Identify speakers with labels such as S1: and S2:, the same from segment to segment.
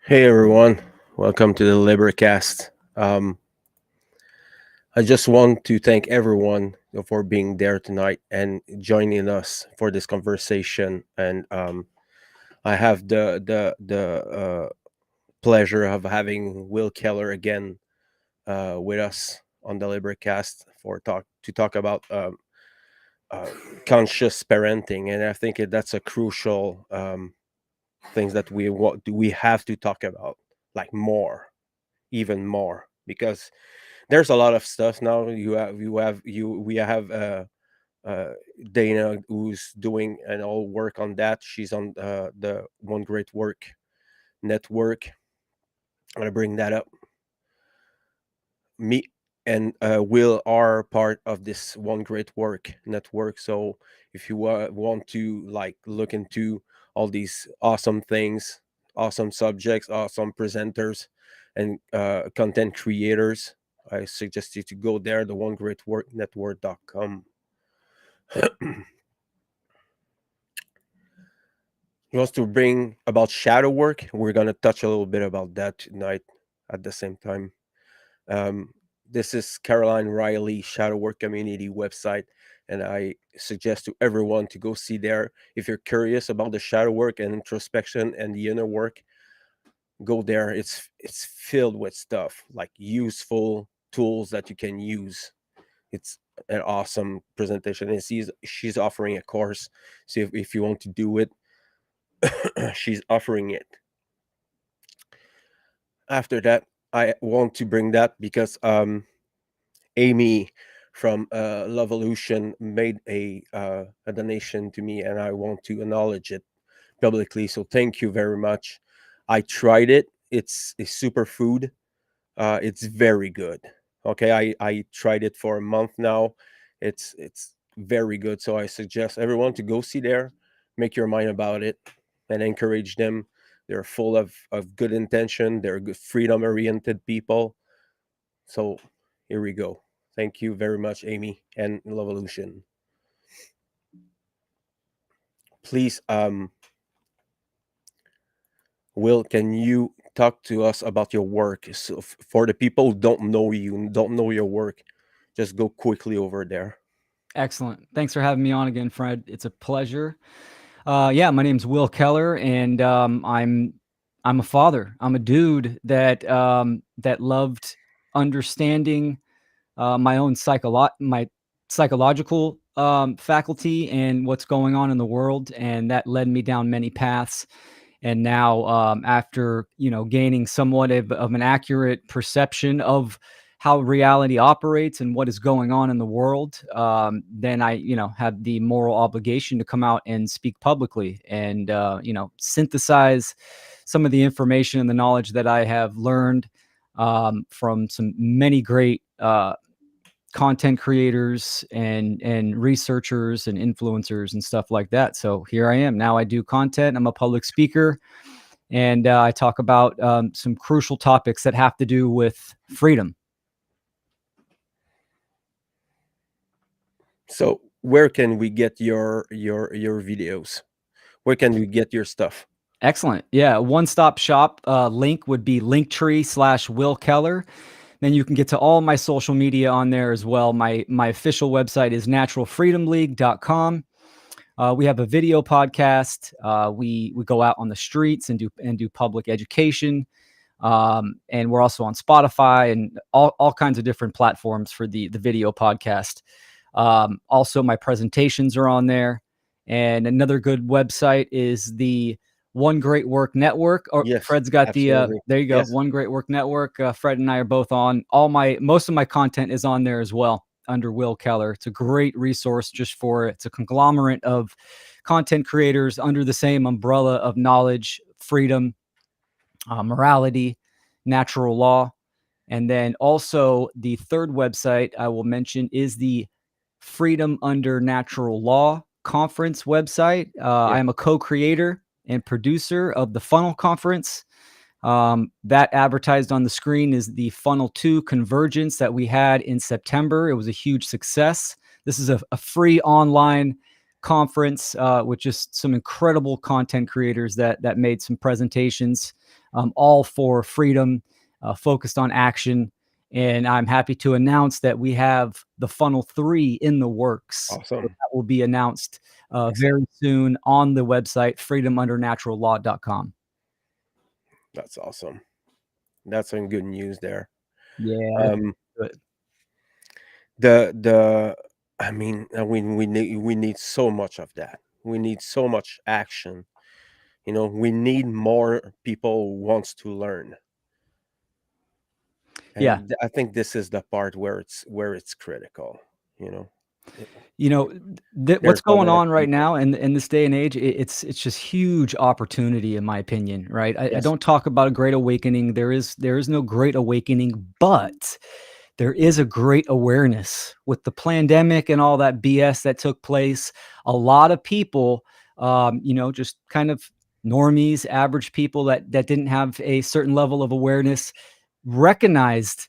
S1: Hey everyone, welcome to the LIBERcast. Um, I just want to thank everyone for being there tonight and joining us for this conversation. And I have the pleasure of having Will Keller again with us on the LIBERcast to talk about uh, conscious parenting, and I think that's a crucial things that we have to talk about, like more, even more, because there's a lot of stuff now. We have Dana, who's doing an all work on that. She's on the One Great Work network. I'm gonna bring that up. Me and Will are part of this One Great Work network. So if you want to like look into all these awesome things, awesome subjects, awesome presenters, and content creators, I suggest you to go there, the One Great Work Network.com. He wants to bring about shadow work. We're gonna touch a little bit about that tonight at the same time. Um, this is Caroline Riley Shadow Work Community website, and I suggest to everyone to go see there. If you're curious about the shadow work and introspection and the inner work, go there. It's filled with stuff like useful tools that you can use. It's an awesome presentation, and she's offering a course. So if you want to do it, she's offering it. After that, I want to bring that because Amy from Lovolution made a donation to me, and I want to acknowledge it publicly. So thank you very much. I tried it. It's a superfood. It's very good. Okay, I tried it for a month now. It's very good. So I suggest everyone to go see there, make your mind about it, and encourage them. They're full of good intention. They're good, freedom oriented people. So here we go. Thank you very much, Amy and Lovolution. Please, Will, can you talk to us about your work? So for the people who don't know you, don't know your work, just go quickly over there.
S2: Excellent. Thanks for having me on again, Fred. It's a pleasure. Yeah, my name's Will Keller, and I'm a father. I'm a dude that loved understanding my own my psychological faculty and what's going on in the world, and that led me down many paths. And now, after gaining somewhat of an accurate perception of how reality operates and what is going on in the world, then I have the moral obligation to come out and speak publicly and synthesize some of the information and the knowledge that I have learned from some many great content creators and researchers and influencers and stuff like that. So here I am. Now I do content. I'm a public speaker, and I talk about some crucial topics that have to do with freedom.
S1: So where can we get your videos? Where can we get your stuff?
S2: Excellent. Yeah, one-stop shop link would be Linktree/Will Keller. Then you can get to all my social media on there as well. My official website is naturalfreedomleague.com. We have a video podcast. We go out on the streets and do public education. And we're also on Spotify and all kinds of different platforms for the video podcast. Also, my presentations are on there. And another good website is the One Great Work Network. Or
S1: Yes,
S2: Fred's got
S1: absolutely.
S2: there you go,
S1: Yes.
S2: One Great Work Network. Fred and I are both on. Most of my content is on there as well under Will Keller. It's a great resource it's a conglomerate of content creators under the same umbrella of knowledge, freedom, morality, natural law. And then also the third website I will mention is the Freedom Under Natural Law conference website. I am a co-creator and producer of the Funnel Conference. That advertised on the screen is the Funnel 2 Convergence that we had in September. It was a huge success. This is a free online conference with just some incredible content creators that made some presentations, all for freedom, focused on action. And I'm happy to announce that we have the funnel 3 in the works. So
S1: Awesome.
S2: that will be announced
S1: Excellent.
S2: very soon on the website freedomundernaturallaw.com.
S1: That's awesome. That's some good news there.
S2: Yeah, looking
S1: Um,
S2: forward to it.
S1: the I mean, we need so much of that. We need so much action. We need more people who wants to learn.
S2: Yeah.
S1: And I think this is the part where it's critical. You know, It-
S2: You know, what's
S1: there's a
S2: going
S1: lot of
S2: on right
S1: people.
S2: now in this day and age, it's just huge opportunity in my opinion, right? I
S1: Yes.
S2: don't talk about a great awakening. There is no great awakening, but there is a great awareness with the pandemic and all that BS that took place. A lot of people, just kind of normies, average people that didn't have a certain level of awareness, recognized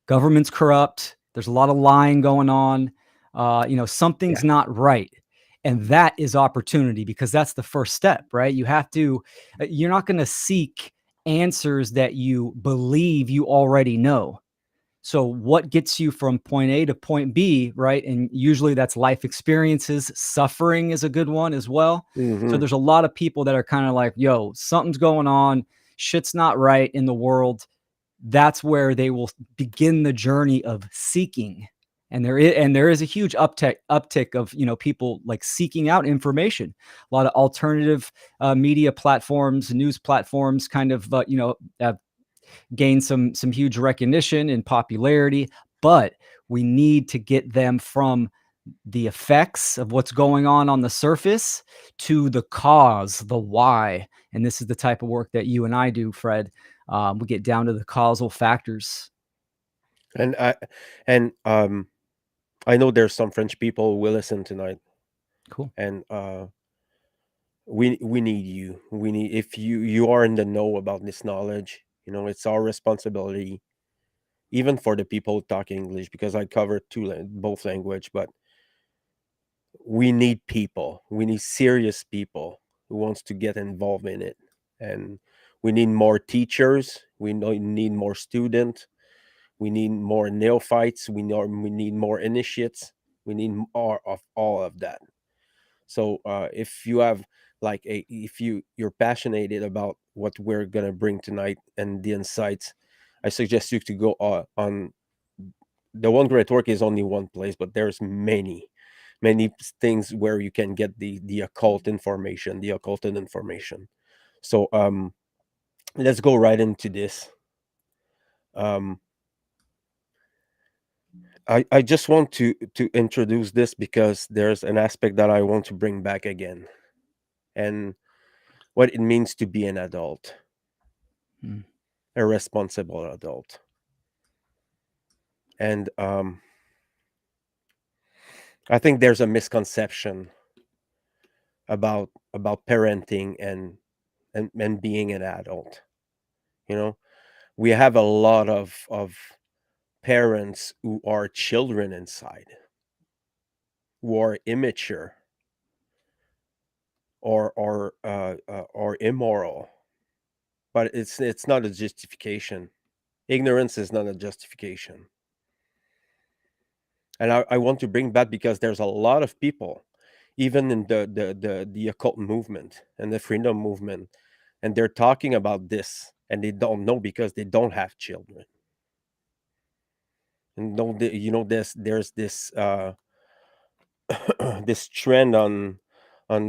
S2: government's corrupt. There's a lot of lying going on.
S1: Yeah.
S2: Something's not right. And that is opportunity because that's the first step, right? You have to, you're not going to seek answers that you believe you already know. So, what gets you from point A to point B, right? And usually that's life experiences. Suffering is a good one as well. So,
S1: Hmm.
S2: there's a lot of people that are kind of like, yo, something's going on. Shit's not right in the world. That's where they will begin the journey of seeking. And there is a huge uptick of people like seeking out information. A lot of alternative media platforms, news platforms, kind of have gained some huge recognition and popularity. But we need to get them from the effects of what's going on the surface to the cause, the why. And this is the type of work that you and I do, Fred. We get down to the causal factors.
S1: And I know there's some French people who will listen tonight,
S2: Cool.
S1: and we need you. We need if you are in the know about this knowledge. It's our responsibility, even for the people talking English, because I cover both language. But we need people. We need serious people who wants to get involved in it, and we need more teachers. We need more students. We need more neophytes. We need more initiates. We need more of all of that. So if you have like if you're passionate about what we're gonna bring tonight and the insights, I suggest you to go on the One Great Work is only one place, but there's many things where you can get the occulted information. So let's go right into this. Um, I just want to introduce this because there's an aspect that I want to bring back again, and what it means to be an adult,
S2: Mm.
S1: a responsible adult. And I think there's a misconception about parenting and being an adult. You know, we have a lot of parents who are children inside, who are immature or immoral. But it's not a justification. Ignorance is not a justification. And I want to bring that because there's a lot of people, even in the occult movement and the freedom movement, and they're talking about this and they don't know because they don't have children. And there's this this trend on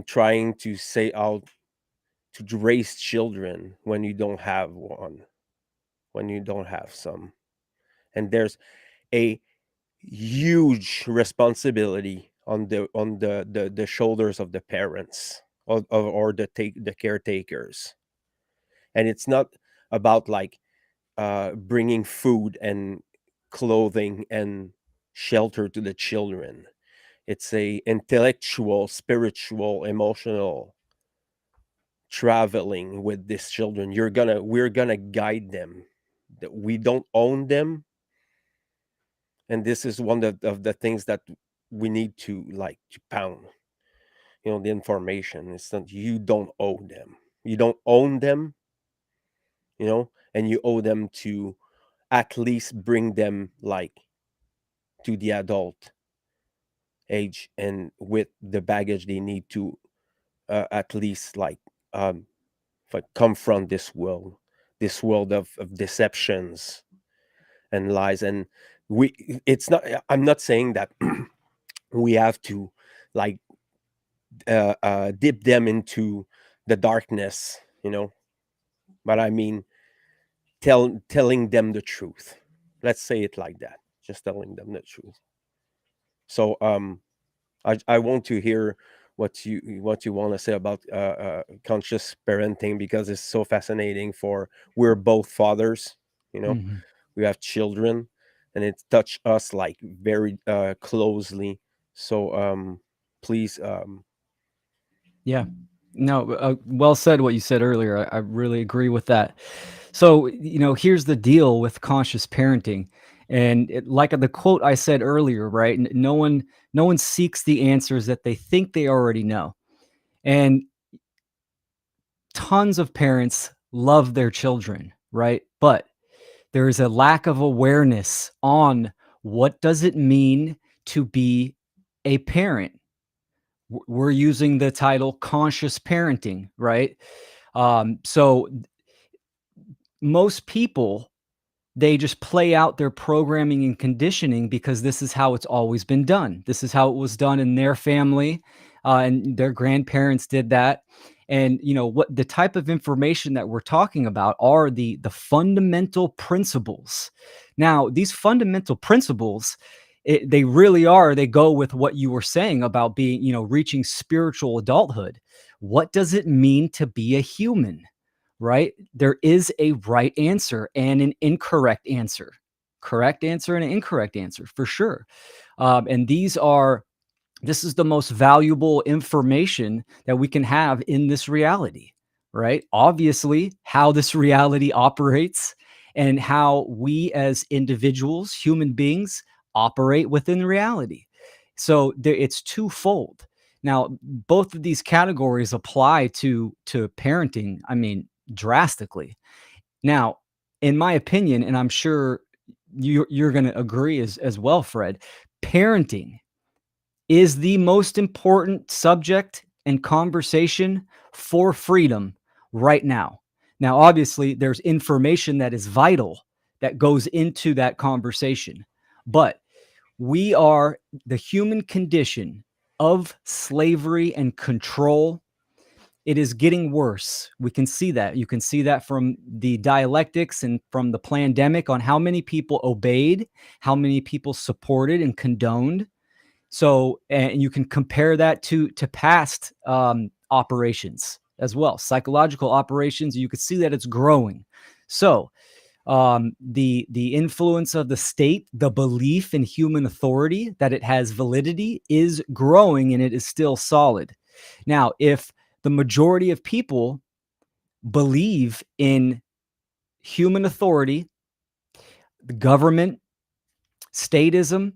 S1: trying to say out to raise children when you don't have one, when you don't have some. And there's a huge responsibility on the shoulders of the parents or the caretakers. And it's not about like bringing food and clothing and shelter to the children. It's a intellectual, spiritual, emotional traveling with these children. We're gonna guide them. That we don't own them, and this is one of the things that we need to like to pound. the information. It's not, you don't owe them. You don't own them, and you owe them to at least bring them like to the adult age and with the baggage they need to at least um confront this world of deceptions and lies. And we it's not, I'm not saying that we have to like dip them into the darkness, but I mean telling them the truth. Let's say it like that. Just telling them the truth. So I want to hear what you want to say about conscious parenting, because it's so fascinating. For we're both fathers, you know,
S2: Mhm.
S1: we have children, and it touched us like very closely. So please,
S2: Yeah. No, well said what you said earlier. I really agree with that. So, here's the deal with conscious parenting. And like the quote I said earlier, right? No one seeks the answers that they think they already know. And tons of parents love their children, right? But there is a lack of awareness on what does it mean to be a parent. We're using the title conscious parenting, right? So most people, they just play out their programming and conditioning because this is how it's always been done. This is how it was done in their family, and their grandparents did that. And what the type of information that we're talking about are the fundamental principles. Now, these fundamental principles, they really are. They go with what you were saying about being, reaching spiritual adulthood. What does it mean to be a human? Right? There is a right answer and an incorrect answer. Correct answer and an incorrect answer, for sure. And this is the most valuable information that we can have in this reality, right? Obviously, how this reality operates and how we as individuals, human beings, operate within reality. So it's twofold. Now, both of these categories apply to parenting, I mean, drastically. Now, in my opinion, and I'm sure you're going to agree as well, Fred, parenting is the most important subject and conversation for freedom right now. Now, obviously, there's information that is vital that goes into that conversation, but we are the human condition of slavery and control. It is getting worse. We can see that. You can see that from the dialectics and from the pandemic on how many people obeyed, how many people supported and condoned. So, and you can compare that to past operations as well, psychological operations. You could see that it's growing. So, the influence of the state, the belief in human authority, that it has validity, is growing, and it is still solid. Now, if the majority of people believe in human authority, the government, statism,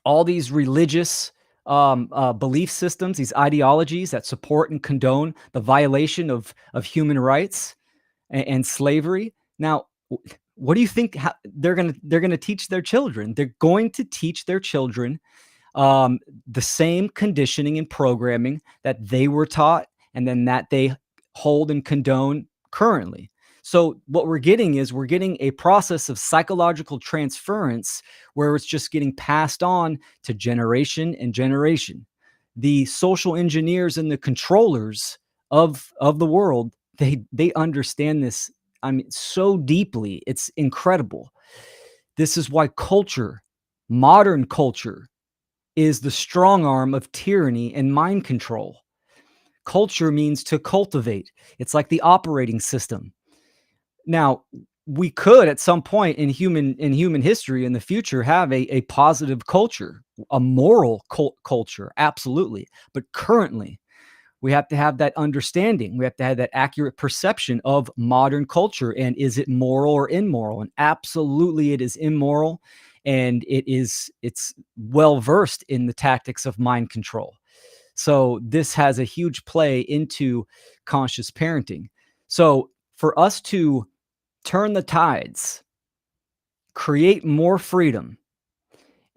S2: all these religious belief systems, these ideologies that support and condone the violation of human rights and slavery. Now, what do you think they're gonna teach their children? They're going to teach their children the same conditioning and programming that they were taught, and then that they hold and condone currently. So what we're getting a process of psychological transference where it's just getting passed on to generation and generation. The social engineers and the controllers of the world, they understand this, I mean, so deeply. It's incredible. This is why culture, modern culture, is the strong arm of tyranny and mind control. Culture means to cultivate. It's like the operating system. Now, we could at some point in human history in the future have a positive culture, a moral culture, absolutely. But currently, we have to have that understanding. We have to have that accurate perception of modern culture, and is it moral or immoral? And absolutely, it is immoral, and it's well versed in the tactics of mind control. So this has a huge play into conscious parenting. So for us to turn the tides, create more freedom,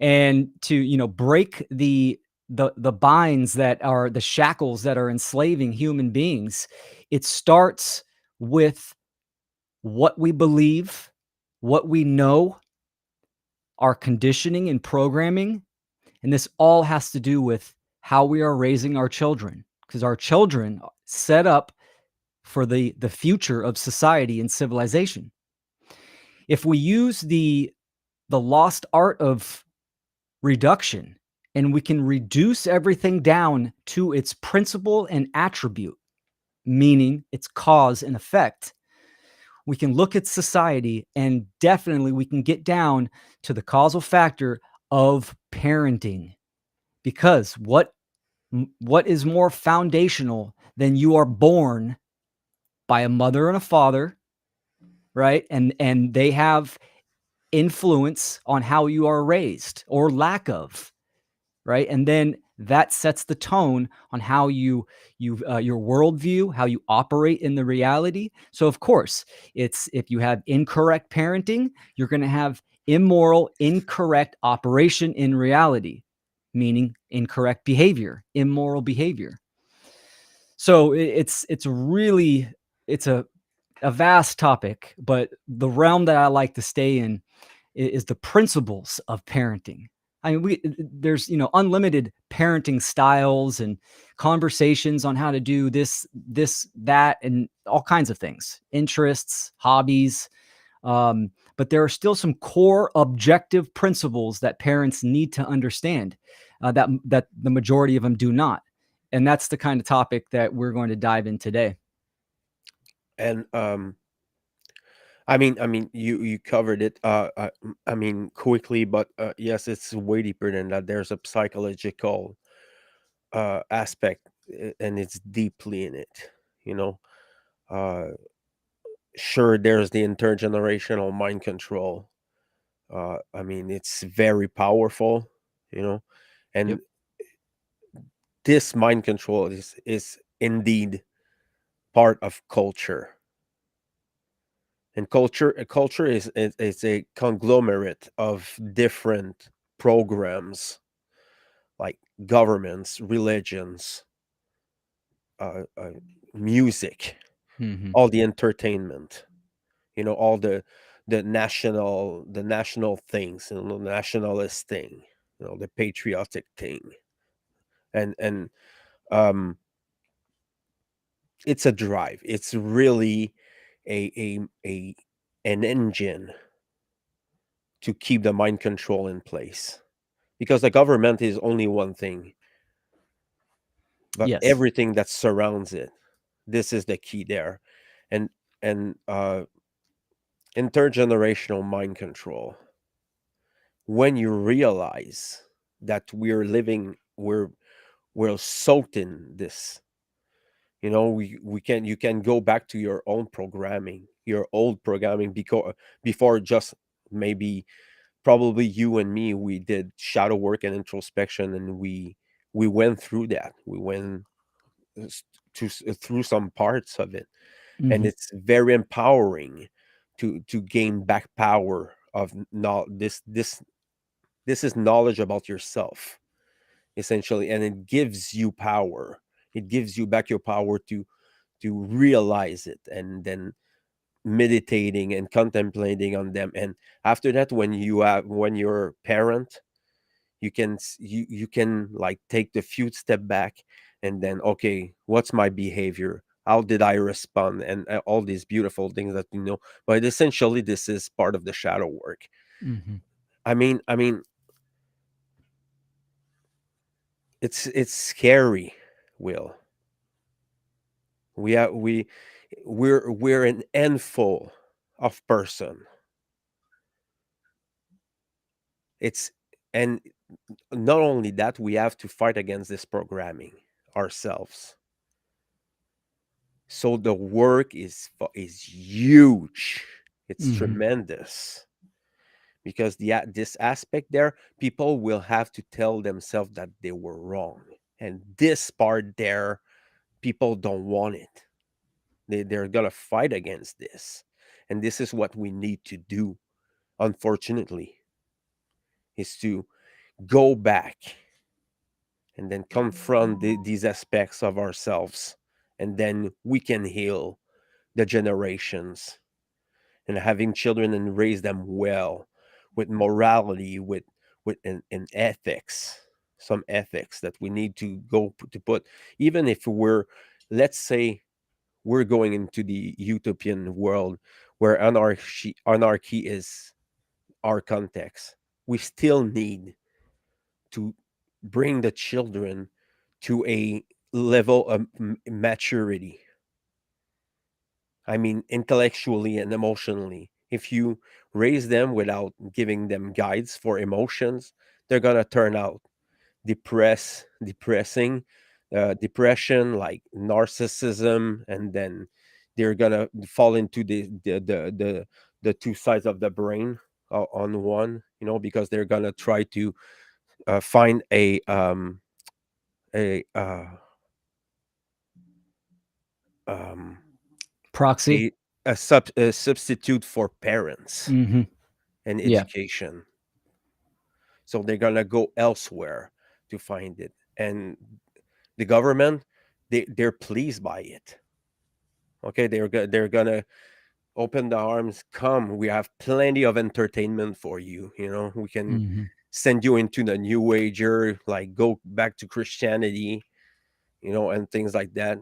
S2: and to break the binds that are the shackles that are enslaving human beings, it starts with what we believe, what we know, our conditioning and programming. And this all has to do with how we are raising our children, because our children set up for the future of society and civilization. If we use the lost art of reduction, and we can reduce everything down to its principle and attribute, meaning its cause and effect, we can look at society, and definitely we can get down to the causal factor of parenting. Because what is more foundational than you are born by a mother and a father, right? And they have influence on how you are raised, or lack of, right? And then that sets the tone on how your worldview, how you operate in the reality. So of course, it's if you have incorrect parenting, you're going to have immoral, incorrect operation in reality, meaning incorrect behavior, immoral behavior. So it's really, it's a vast topic, but the realm that I like to stay in is the principles of parenting. I mean, there's unlimited parenting styles and conversations on how to do that, and all kinds of things, interests, hobbies. But there are still some core objective principles that parents need to understand, that the majority of them do not. And that's the kind of topic that we're going to dive in today.
S1: And I mean, you covered it. I mean, quickly, but yes, it's way deeper than that. There's a psychological aspect, and it's deeply in it. You know, uh, sure, there's the intergenerational mind control. I mean, it's very powerful. You know, and
S2: Yep.
S1: this mind control is indeed part of culture. And culture is a conglomerate of different programs, like governments, religions, uh, uh, music,
S2: Hmm.
S1: all the entertainment, all the national things, the nationalist thing, the patriotic thing. And um it's a drive. It's really a an engine to keep the mind control in place, because the government is only one thing, but
S2: Yes.
S1: everything that surrounds it, this is the key there. And and intergenerational mind control, when you realize that we're soaked in this, we can you can go back to your own programming, your old programming, because before, just maybe, probably you and me, we did shadow work and introspection, and we went through that. We went s- through some parts of it, and
S2: Hmm.
S1: it's very empowering to gain back power of this is knowledge about yourself, essentially, and it gives you power. It gives you back your power to realize it, and then meditating and contemplating on them. And after that, when you're a parent, you can like take the few step back, and then, okay, what's my behavior, how did I respond, and all these beautiful things that but essentially this is part of the shadow work.
S2: Hmm.
S1: I mean it's scary, Will. We are we we're we're an handful of person. It's And not only that, we have to fight against this programming ourselves. So the work is huge. It's
S2: Hmm.
S1: tremendous, because this aspect there, people will have to tell themselves that they were wrong, And this part there, people don't want it. They're gonna fight against this. And this is what we need to do, unfortunately, is to go back and then confront these aspects of ourselves. And then we can heal the generations, and having children and raise them well with morality, with an ethics, some ethics that we need to go to put, even if we're, let's say, we're going into the utopian world where anarchy is our context. We still need to bring the children to a level of maturity. I mean, intellectually and emotionally. If you raise them without giving them guides for emotions, they're gonna turn out depressing, depression, like narcissism, and then they're gonna fall into the two sides of the brain on one, because they're gonna try to find a um,
S2: Proxy.
S1: a a substitute for parents
S2: Hmm.
S1: and
S2: Yeah.
S1: education. So they're gonna go elsewhere to find it, and the government, they're pleased by it. Okay, they're gonna open the arms. Come, we have plenty of entertainment for you. We can
S2: Hmm.
S1: send you into the new ager, like go back to Christianity, and things like that.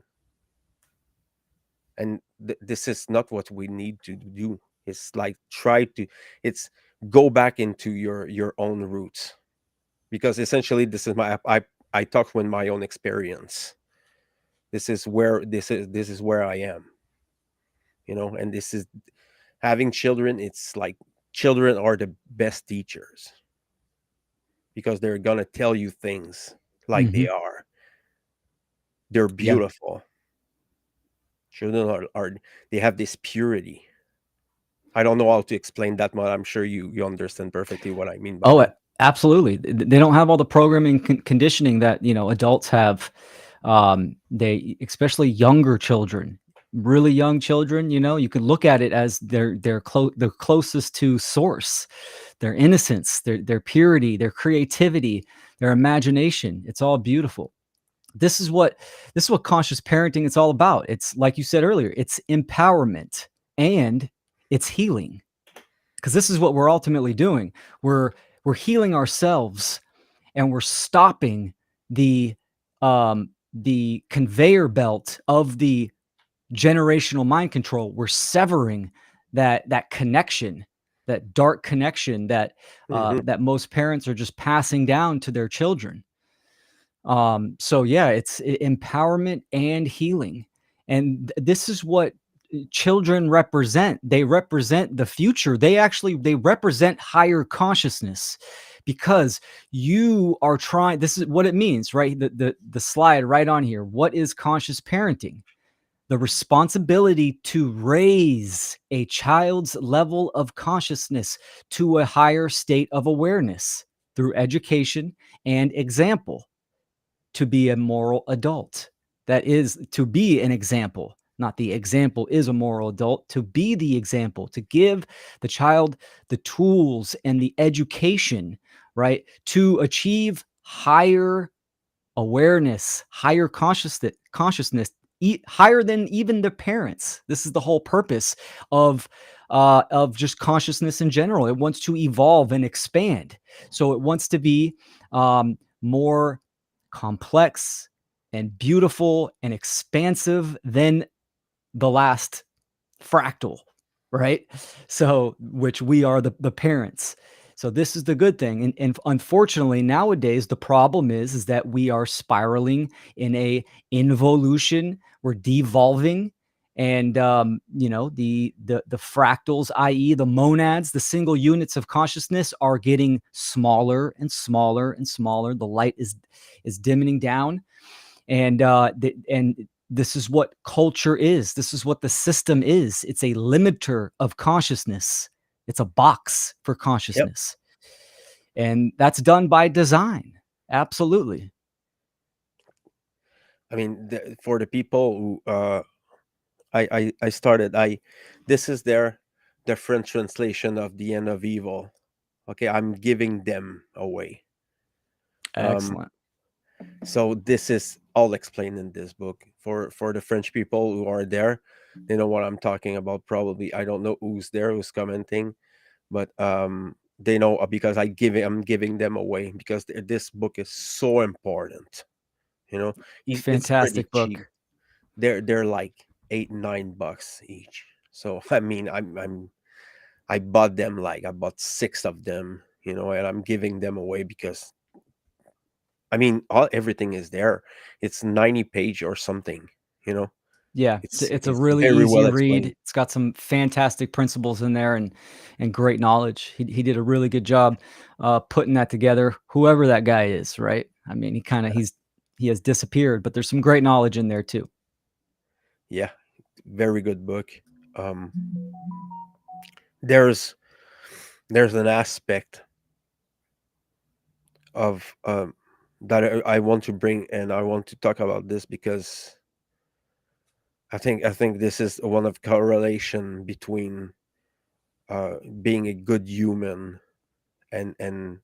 S1: And this is not what we need to do. It's like it's go back into your own roots, because essentially this is I talk with my own experience. This is where I am, and this is having children. It's like children are the best teachers, because they're gonna tell you things like
S2: Hmm.
S1: they are. They're
S2: Yeah.
S1: beautiful. Children are they have this purity. I don't know how to explain that, but I'm sure you understand perfectly what I mean by
S2: Oh,
S1: that.
S2: absolutely. They don't have all the programming conditioning that, adults have. They, especially younger children, really young children, you can look at it as they're closest to source, their innocence, their purity, their creativity, their imagination. It's all beautiful. This is what conscious parenting is all about. It's like you said earlier, it's empowerment and it's healing, because this is what we're ultimately doing. We're healing ourselves, and we're stopping the the conveyor belt of the generational mind control. We're severing that connection, that dark connection that
S1: Hmm.
S2: that most parents are just passing down to their children. So yeah, it's empowerment and healing. And this is what children represent. They represent the future. They represent higher consciousness, because you are trying. This is what it means, right? The slide right on here. What is conscious parenting? The responsibility to raise a child's level of consciousness to a higher state of awareness through education and example, to be a moral adult. That is, to be an example, not the example is a moral adult, to be the example, to give the child the tools and the education, right, to achieve higher awareness, higher consciousness, higher than even the parents. This is the whole purpose of just consciousness in general. It wants to evolve and expand. So it wants to be more complex and beautiful and expansive than the last fractal, right? So, which we are the parents. So this is the good thing. And unfortunately, nowadays, the problem is that we are spiraling in a involution. We're devolving. And the fractals, i.e., the monads, the single units of consciousness, are getting smaller and smaller and smaller. The light is dimming down, and this is what culture is. This is what the system is. It's a limiter of consciousness. It's a box for
S1: Yep.
S2: consciousness, and that's done by design. Absolutely.
S1: I mean, for the people who I started, I this is their French translation of the end of evil. Okay, I'm giving them away. Um,
S2: Excellent.
S1: so this is all explained in this book for the French people who are there. They know what I'm talking about. Probably I don't know who's there, who's commenting, but they know, because I'm giving them away because this book is so important. You know, it's pretty
S2: Fantastic
S1: cheap.
S2: book.
S1: They're like 8 9 bucks each. So I mean, I bought them, like I bought six of them. You know, and I'm giving them away because I mean, everything is there. It's 90 page or something. You know,
S2: Yeah, it's a
S1: it's
S2: really
S1: very
S2: easy
S1: well
S2: read.
S1: explained.
S2: It's got some fantastic principles in there and great knowledge. He did a really good job putting that together. Whoever that guy is, right? I mean, he has disappeared, but there's some great knowledge in there too.
S1: Yeah, very good book. Um, there's there's an aspect of that I want to bring, and I want to talk about this because I think this is one of correlation between being a good human and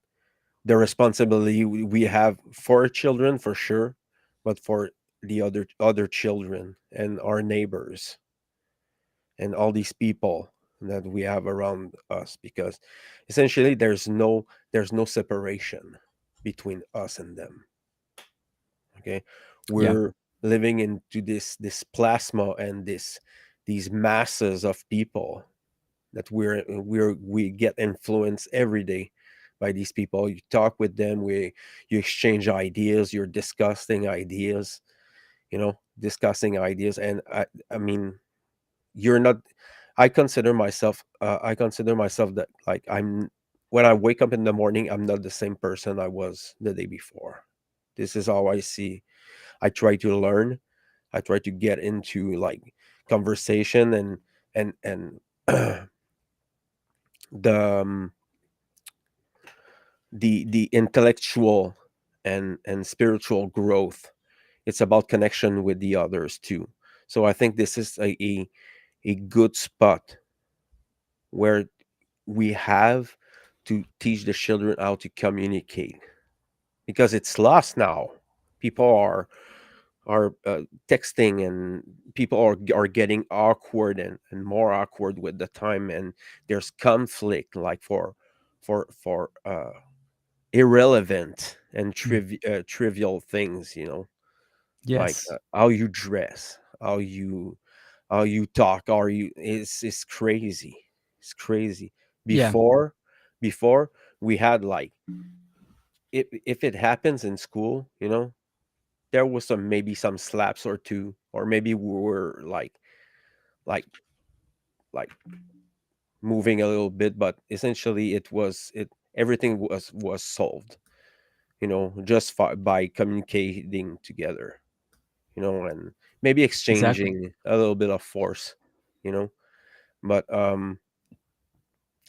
S1: the responsibility we have for our children for sure, but for the other children and our neighbors and all these people that we have around us, because essentially there's no separation between us and them. Okay,
S2: Yeah,
S1: we're living into this plasma and these masses of people that we get influenced every day by these people. You talk with them, you exchange ideas, you're discussing ideas, discussing ideas. And I mean, you're not I consider myself that, like, I'm when I wake up in the morning, I'm not the same person I was the day before. This is how I see. I try to learn. I try to get into, like, conversation and the the intellectual and spiritual growth. It's about connection with the others too. So I think this is a good spot where we have to teach the children how to communicate, because it's lost now. People are texting, and people are getting awkward and more awkward with the time, and there's conflict, like, for irrelevant and
S2: mm,
S1: trivial things, like
S2: yes,
S1: how you dress, how you talk, are you is crazy. It's crazy.
S2: yeah,
S1: Before before we had, like, if it happens in school, there was maybe some slaps or two, or maybe we were like like moving a little bit, but essentially it everything was solved, just by communicating together, and maybe
S2: exactly.
S1: exchanging a little bit of force, you know but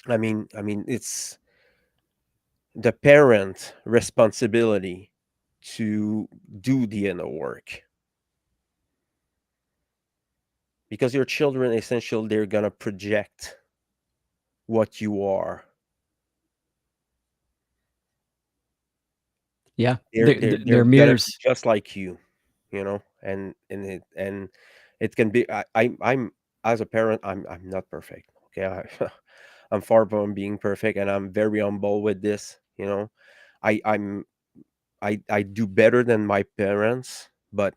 S1: I mean, it's the parent responsibility to do the inner work, because your children, essentially, they're gonna project what you are.
S2: Yeah,
S1: They're
S2: they're
S1: gonna be
S2: mirrors.
S1: just like you, and it can be. I'm As a parent, I'm not perfect. Okay, I'm far from being perfect, and I'm very humble with this. I I'm I do better than my parents, but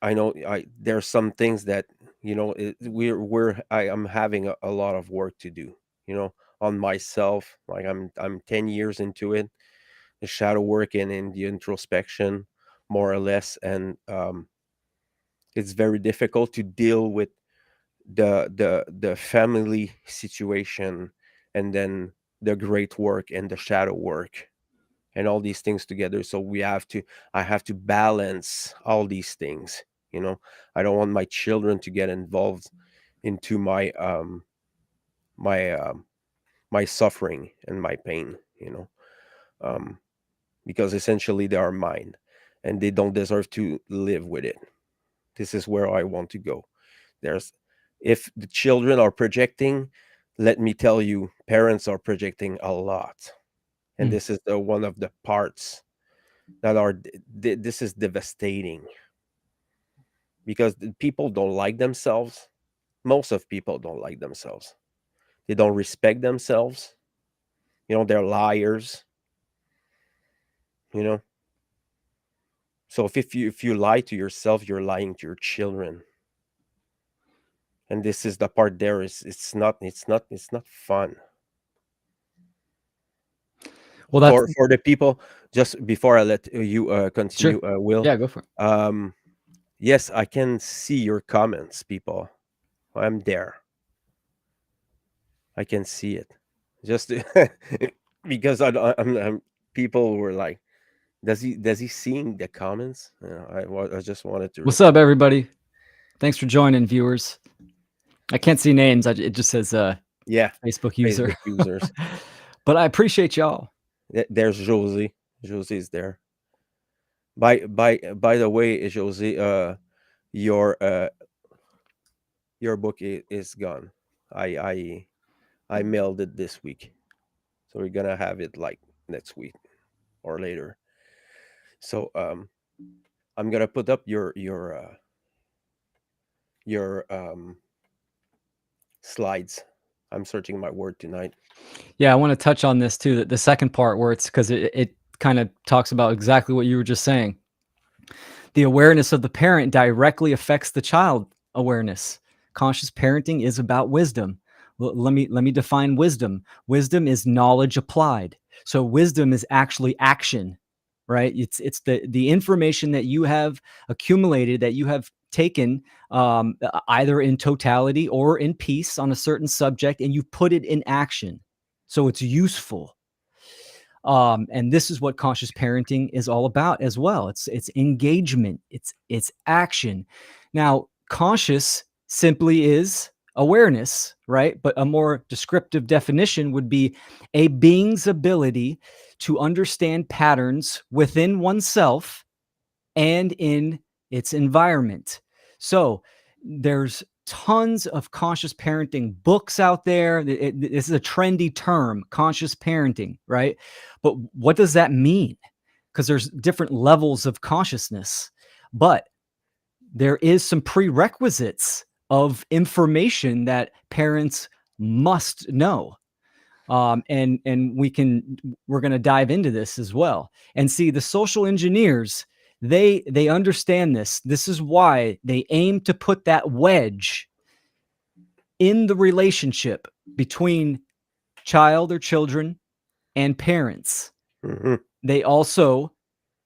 S1: I know there's some things that, I am having a lot of work to do, on myself. Like, I'm 10 years into it, the shadow work and in the introspection, more or less. And it's very difficult to deal with the family situation, and then the great work and the shadow work, and all these things together. So I have to balance all these things. I don't want my children to get involved into my my suffering and my pain, um because essentially they are mine. and they don't deserve to live with it. This is where I want to go. There's If the children are projecting, let me tell you, parents are projecting a lot. And
S2: Mm.
S1: this is the one of the parts that are this is devastating, because the people don't like themselves. Most of people don't like themselves. They don't respect themselves. They're liars. You know. So if you lie to yourself, you're lying to your children. And this is the part there is it's not fun
S2: Well, that's
S1: for the people. Just before I let you
S2: sure.
S1: continue, Will.
S2: Yeah, go for it.
S1: Um, yes, I can see your comments, people. I'm there. I can see it. Just because people were like, does he seeing the comments? I just wanted to
S2: What's up, everybody? Thanks for joining, viewers. I can't see names. It just says
S1: yeah,
S2: Facebook user.
S1: Facebook users.
S2: But I appreciate y'all.
S1: There's Josie. Josie's there. By the way, Josie, your uh your book is gone. I mailed it this week, so we're gonna have it like next week or later. So I'm gonna put up your slides. I'm searching my word tonight.
S2: Yeah, I want to touch on this too. The second part where it's because it kind of talks about exactly what you were just saying. The awareness of the parent directly affects the child awareness. Conscious parenting is about wisdom. Let me define wisdom. Wisdom is knowledge applied. So wisdom is actually action, right? It's the information that you have accumulated, that you have taken, either in totality or in piece on a certain subject, and you put it in action. So it's useful. And this is what conscious parenting is all about as well. It's engagement, it's action. Now, conscious simply is awareness, right? But a more descriptive definition would be a being's ability to understand patterns within oneself and in its environment. So there's tons of conscious parenting books out there. This is a trendy term, conscious parenting, right? But what does that mean? Because there's different levels of consciousness, but there is some prerequisites of information that parents must know. And we're going to dive into this as well and see the social engineers. They understand this. This is why they aim to put that wedge in the relationship between child or children and parents.
S1: Hmm.
S2: They also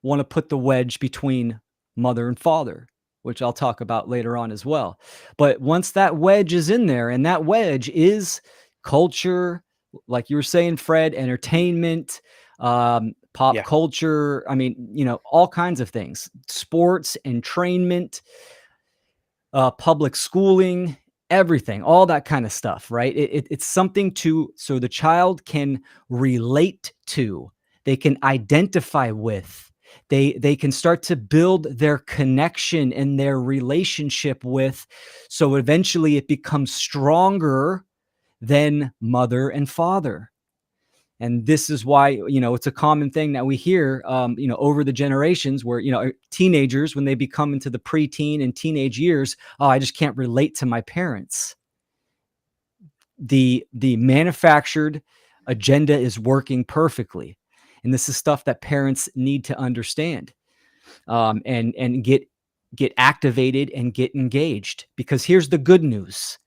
S2: want to put the wedge between mother and father, which I'll talk about later on as well. But once that wedge is in there, and that wedge is culture, like you were saying, Fred, entertainment, pop
S1: Yeah.
S2: culture. I mean, all kinds of things, sports, entrainment, public schooling, everything, all that kind of stuff, right? It's something so the child can relate to, they can identify with, they can start to build their connection and their relationship with, so eventually it becomes stronger than mother and father. And this is why, it's a common thing that we hear, over the generations where, teenagers, when they become into the preteen and teenage years, oh, I just can't relate to my parents. The manufactured agenda is working perfectly. And this is stuff that parents need to understand, and get activated and get engaged. Because here's the good news.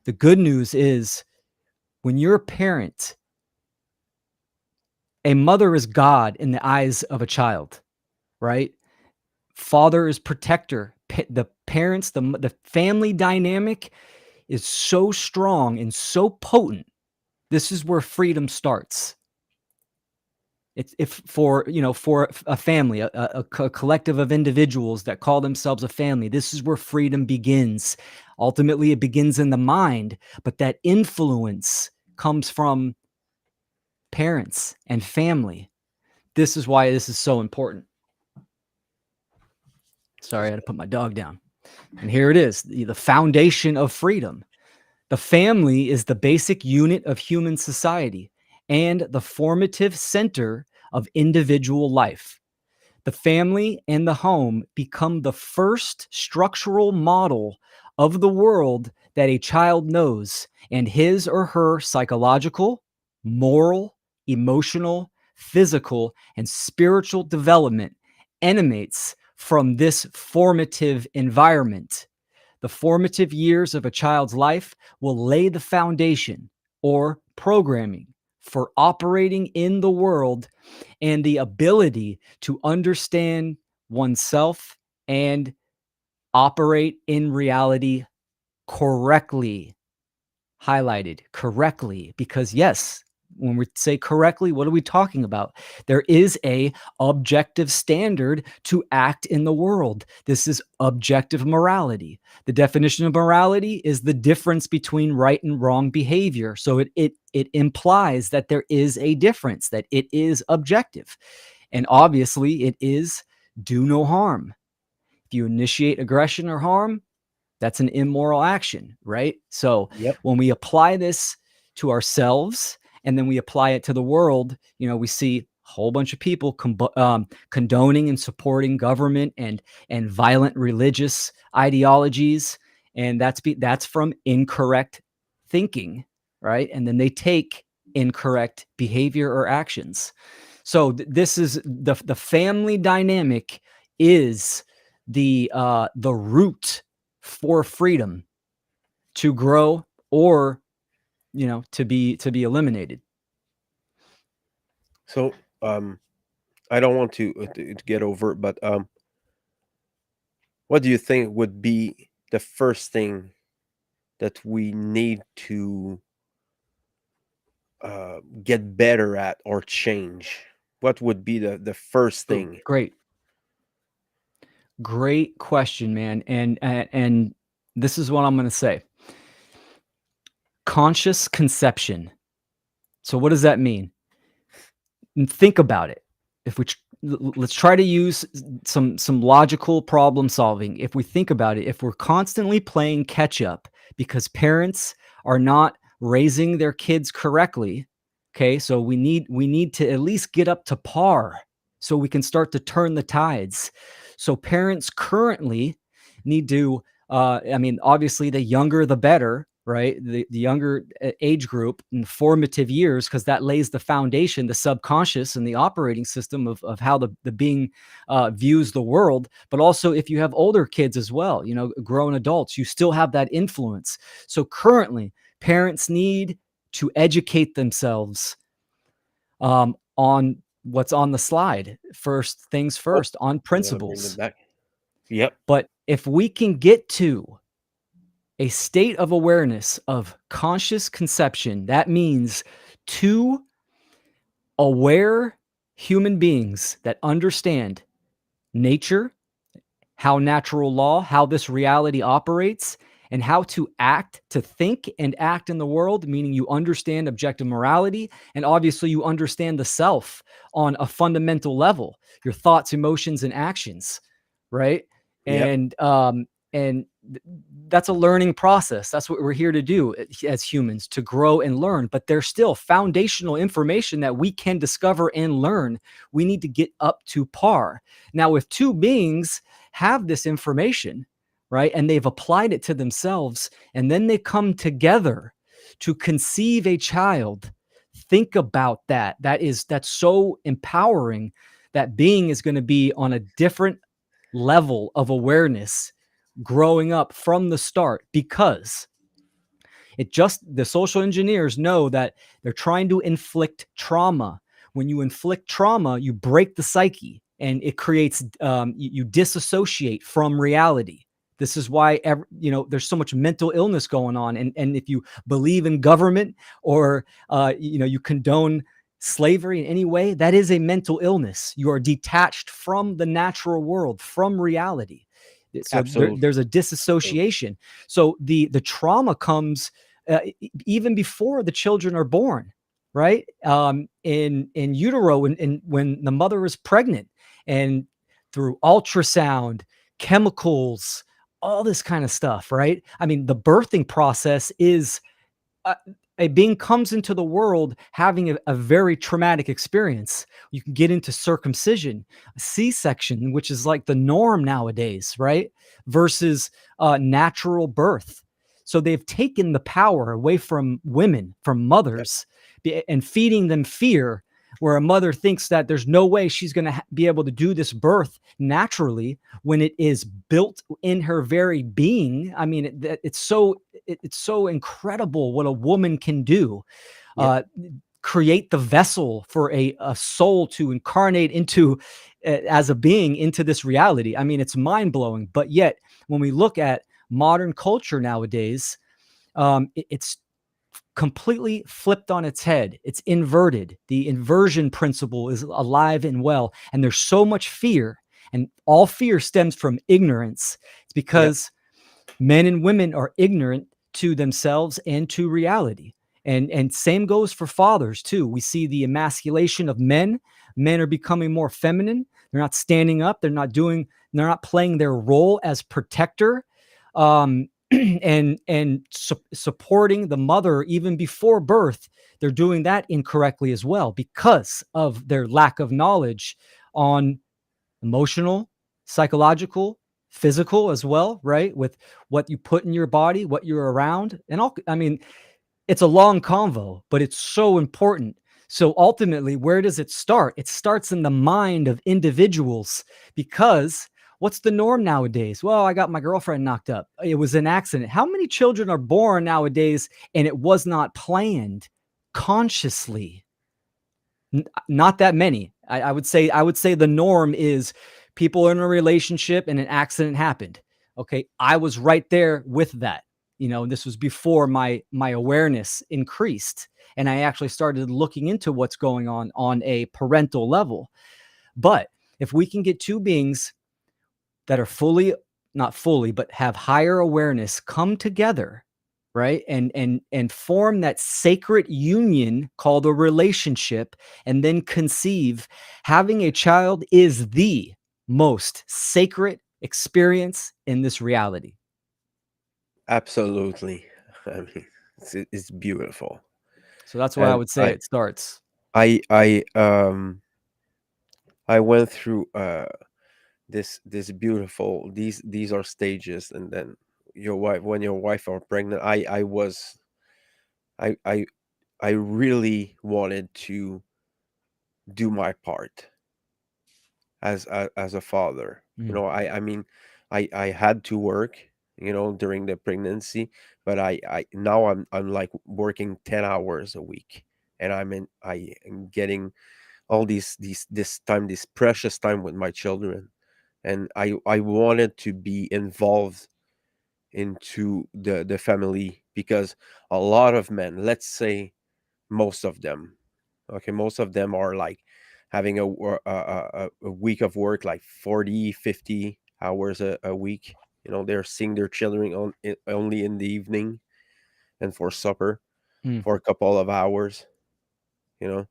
S2: The good news is, when you're a parent, a mother is God in the eyes of a child, right? Father is protector. The parents, the family dynamic is so strong and so potent. This is where freedom starts. It's if for a family, a collective of individuals that call themselves a family. This is where freedom begins. Ultimately, it begins in the mind, but that influence comes from parents and family. This is why this is so important. Sorry, I had to put my dog down. And here it is, the foundation of freedom. The family is the basic unit of human society and the formative center of individual life. The family and the home become the first structural model of the world that a child knows, and his or her psychological, moral, emotional, physical, and spiritual development emanates from this formative environment. The formative years of a child's life will lay the foundation or programming for operating in the world and the ability to understand oneself and operate in reality correctly. Highlighted correctly, because yes, when we say correctly, what are we talking about? There is a objective standard to act in the world. This is objective morality. The definition of morality is the difference between right and wrong behavior. So it implies that there is a difference, that it is objective. And obviously it is do no harm. If you initiate aggression or harm, that's an immoral action, right? So
S1: Yep.
S2: when we apply this to ourselves and then we apply it to the world, we see a whole bunch of people condoning and supporting government and violent religious ideologies, and that's from incorrect thinking, right? And then they take incorrect behavior or actions. So this is the family dynamic is the root for freedom to grow or to be eliminated.
S1: So I don't want to get over it, but what do you think would be the first thing that we need to get better at or change? What would be the first
S2: Ooh,
S1: thing?
S2: great question, man. And this is what I'm going to say. Conscious conception. So what does that mean? And think about it. If we let's try to use some logical problem solving. If we think about it, if we're constantly playing catch up because parents are not raising their kids correctly, okay, so we need to at least get up to par so we can start to turn the tides. So parents currently need to obviously the younger the better, right? The younger age group in formative years, because that lays the foundation, the subconscious and the operating system of how the being views the world. But also if you have older kids as well, grown adults, you still have that influence. So currently parents need to educate themselves on what's on the slide. First things
S1: Oh,
S2: first, on
S1: I'm gonna bring them
S2: principles.
S1: back. Yep.
S2: But if we can get to a state of awareness of conscious conception, that means two aware human beings that understand nature, how natural law, how this reality operates, and how to act, to think and act in the world, meaning you understand objective morality, and obviously you understand the self on a fundamental level, your thoughts, emotions, and actions, right?
S1: Yep.
S2: And that's a learning process. That's what we're here to do as humans, to grow and learn. But there's still foundational information that we can discover and learn. We need to get up to par. Now, if two beings have this information, right, and they've applied it to themselves, and then they come together to conceive a child, think about that. That's so empowering. That being is going to be on a different level of awareness growing up from the start, because the social engineers know that they're trying to inflict trauma. When you inflict trauma, you break the psyche and it creates, you disassociate from reality. This is why there's so much mental illness going on. And if you believe in government or you condone slavery in any way, that is a mental illness. You are detached from the natural world, from reality. So
S1: Absolutely.
S2: there's a disassociation. So the trauma comes even before the children are born, right? In utero, and when the mother is pregnant, and through ultrasound, chemicals, all this kind of stuff, right? I mean, the birthing process is uh, a being comes into the world having a very traumatic experience. You can get into circumcision, C-section, which is like the norm nowadays, right? Versus natural birth. So they've taken the power away from women, from
S1: Yeah.
S2: mothers, and feeding them fear, where a mother thinks that there's no way she's going to be able to do this birth naturally when it is built in her very being. I mean, it's so incredible what a woman can do.
S1: Yeah.
S2: Uh, Create the vessel for a soul to incarnate into, as a being, into this reality. I mean, it's mind blowing. But yet, when we look at modern culture nowadays, it's completely flipped on its head. It's inverted. The inversion principle is alive and well. And there's so much fear, and all fear stems from ignorance. It's
S1: Yeah.
S2: because men and women are ignorant to themselves and to reality. And same goes for fathers too. We see the emasculation of men. Men are becoming more feminine. They're not standing up. They're not playing their role as protector. And supporting the mother even before birth. They're doing that incorrectly as well because of their lack of knowledge on emotional, psychological, physical as well, right? With what you put in your body, what you're around, and all. I mean, it's a long convo, but it's so important. So ultimately, where does it start? It starts in the mind of individuals, because what's the norm nowadays? Well, I got my girlfriend knocked up. It was an accident. How many children are born nowadays and it was not planned consciously? Not that many. I would say the norm is people are in a relationship and an accident happened. Okay, I was right there with that. This was before my awareness increased, and I actually started looking into what's going on a parental level. But if we can get two beings that are fully, not fully, but have higher awareness come together, right, and form that sacred union called a relationship, and then conceive, having a child is the most sacred experience in this reality.
S1: Absolutely. I mean, it's beautiful.
S2: So that's why I
S1: And
S2: would say it starts.
S1: I, I, um, I went through this beautiful. These are stages, and then when your wife are pregnant, I, I, I really wanted to do my part as a father.
S2: Mm,
S1: I mean, I had to work, during the pregnancy, but I now I'm like working 10 hours a week, and I am getting all this time, this precious time with my children, and I wanted to be involved into the family, because a lot of men, let's say most of them, okay, most of them are like having a week of work, like 40, 50 hours a week. They're seeing their children only in the evening and for supper
S2: mm,
S1: for a couple of hours, you know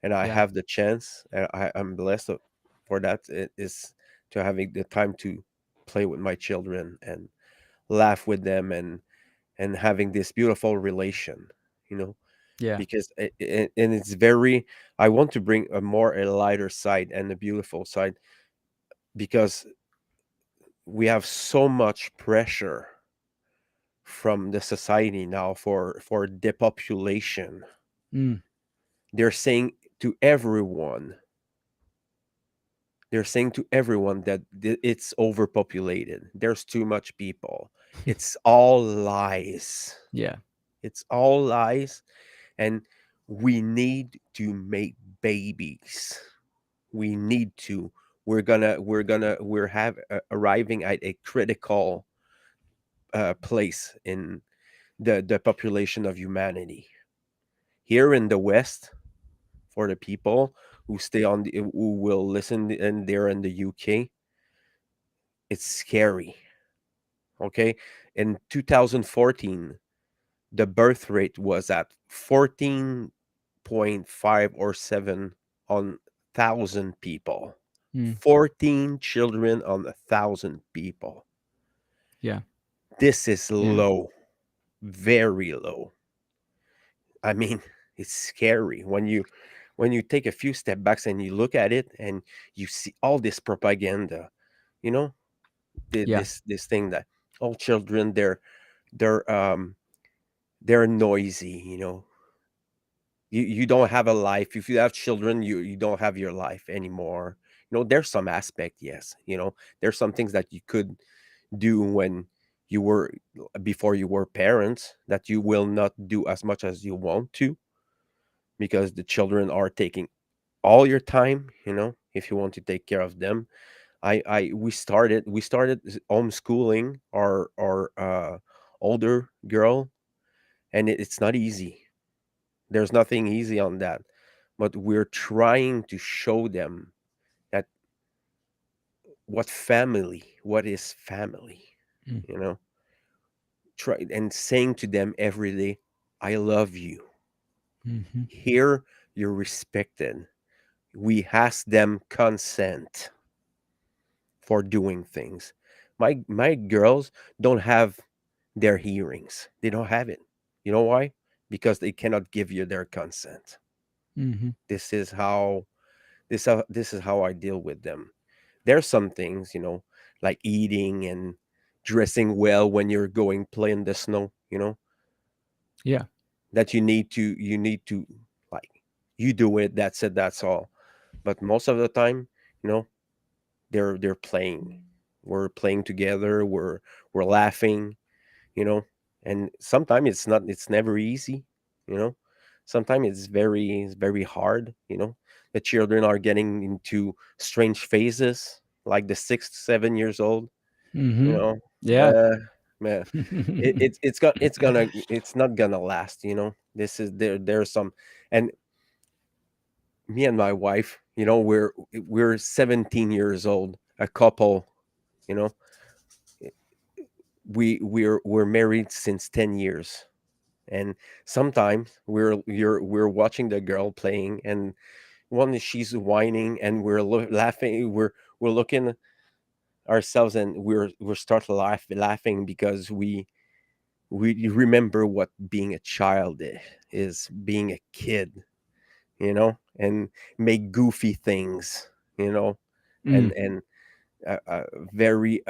S1: and I
S2: yeah,
S1: have the chance, and I'm blessed for that, it is to having the time to play with my children and laugh with them, and having this beautiful relation, you know
S2: yeah.
S1: because and it's very, I want to bring a lighter side and a beautiful side, because we have so much pressure from the society now for depopulation.
S2: Mm,
S1: They're saying to everyone, that it's overpopulated, there's too much people. It's all lies.
S2: yeah,
S1: It's all lies. And we need to make babies. We need to. We're arriving at a critical place in the population of humanity here in the West. For the people who will listen, and they're in the UK, it's scary. Okay, in 2014, the birth rate was at 14.5 or 7 on 1,000 people.
S2: Mm.
S1: 14 children on 1,000 people.
S2: Yeah.
S1: This is
S2: Yeah.
S1: low, very low. I mean, it's scary when you take a few step backs and you look at it and you see all this propaganda, you know,
S2: Yeah.
S1: this thing that all children they're they're noisy, you know. You don't have a life. If you have children, you don't have your life anymore. You know, there's some aspect, yes. You know, there's some things that you could do when you were before you were parents that you will not do as much as you want to because the children are taking all your time, you know, if you want to take care of them. I we started homeschooling our older girl, and it's not easy. There's nothing easy on that, but we're trying to show them that what is family,
S2: Mm.
S1: you know. Try and saying to them every day, I love you.
S2: Mhm.
S1: Here you're respected. We ask them consent for doing things. My girls don't have their hearings. They don't have it. You know why? Because they cannot give you their consent.
S2: Mhm.
S1: This is how this is how I deal with them. There's some things, you know, like eating and dressing well when you're going play in the snow, you know,
S2: Yeah.
S1: that you need to like you do it, that's it, that's all. But most of the time, you know, they're playing. We're playing together, we're laughing, you know, and sometimes it's never easy, you know. Sometimes it's very hard, you know. The children are getting into strange phases like the 6 7 years old, you
S2: Mhm.
S1: know.
S2: Yeah.
S1: uh Man, it's not gonna last, you know. This is there's some, and me and my wife, you know, we're 17 years old, a couple, you know. We're married since 10 years, and sometimes we're watching the girl playing, and one is she's whining and laughing, we're looking ourselves, and we're start laughing because we remember what being a child is, being a kid, you know, and make goofy things, you know,
S2: Mm.
S1: and very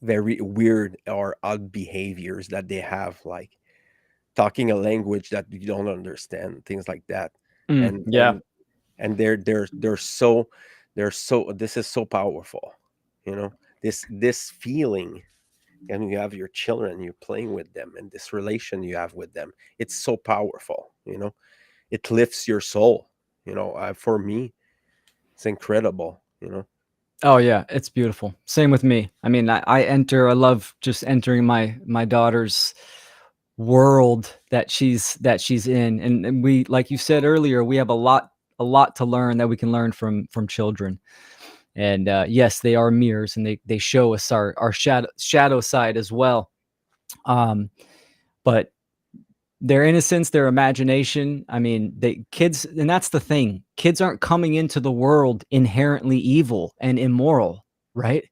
S1: very weird or odd behaviors that they have, like talking a language that you don't understand, things like that.
S2: Mm.
S1: and
S2: Yeah.
S1: and and they're so this is so powerful, you know, this feeling. And you have your children, you're playing with them, and this relation you have with them, it's so powerful, you know. It lifts your soul, you know. For me, it's incredible, you know.
S2: Oh yeah, it's beautiful. Same with me. I mean, I love just entering my daughter's world that she's in, and we, like you said earlier, we have a lot to learn that we can learn from children. And yes, they are mirrors, and they show us our shadow side as well. Um, but their innocence, their imagination. I mean, they kids, and that's the thing. Kids aren't coming into the world inherently evil and immoral, right?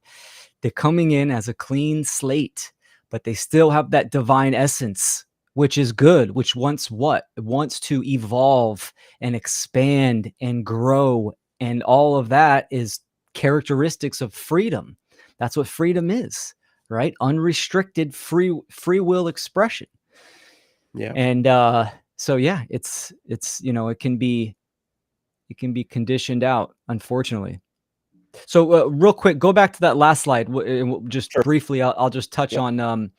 S2: They're coming in as a clean slate, but they still have that divine essence, which is good, which wants what? It wants to evolve and expand and grow. And all of that is characteristics of freedom. That's what freedom is, right? Unrestricted free will expression.
S1: Yeah.
S2: And so yeah, it's it can be conditioned out, unfortunately. So real quick, go back to that last slide. Just
S1: Sure.
S2: briefly, I'll just touch
S1: Yeah.
S2: on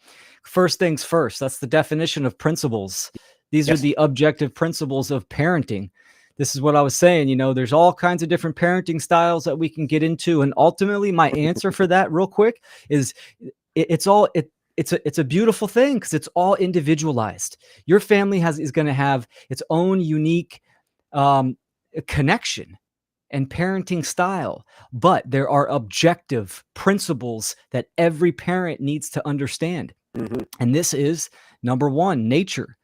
S2: first things first. That's the definition of principles. These are
S1: Yes.
S2: the objective principles of parenting. This is what I was saying. There's all kinds of different parenting styles that we can get into, and ultimately, my answer for that, real quick, is it's all it's a beautiful thing because it's all individualized. Your family is going to have its own unique um, connection and parenting style, but there are objective principles that every parent needs to understand.
S1: Hmm.
S2: And this is number one, nature,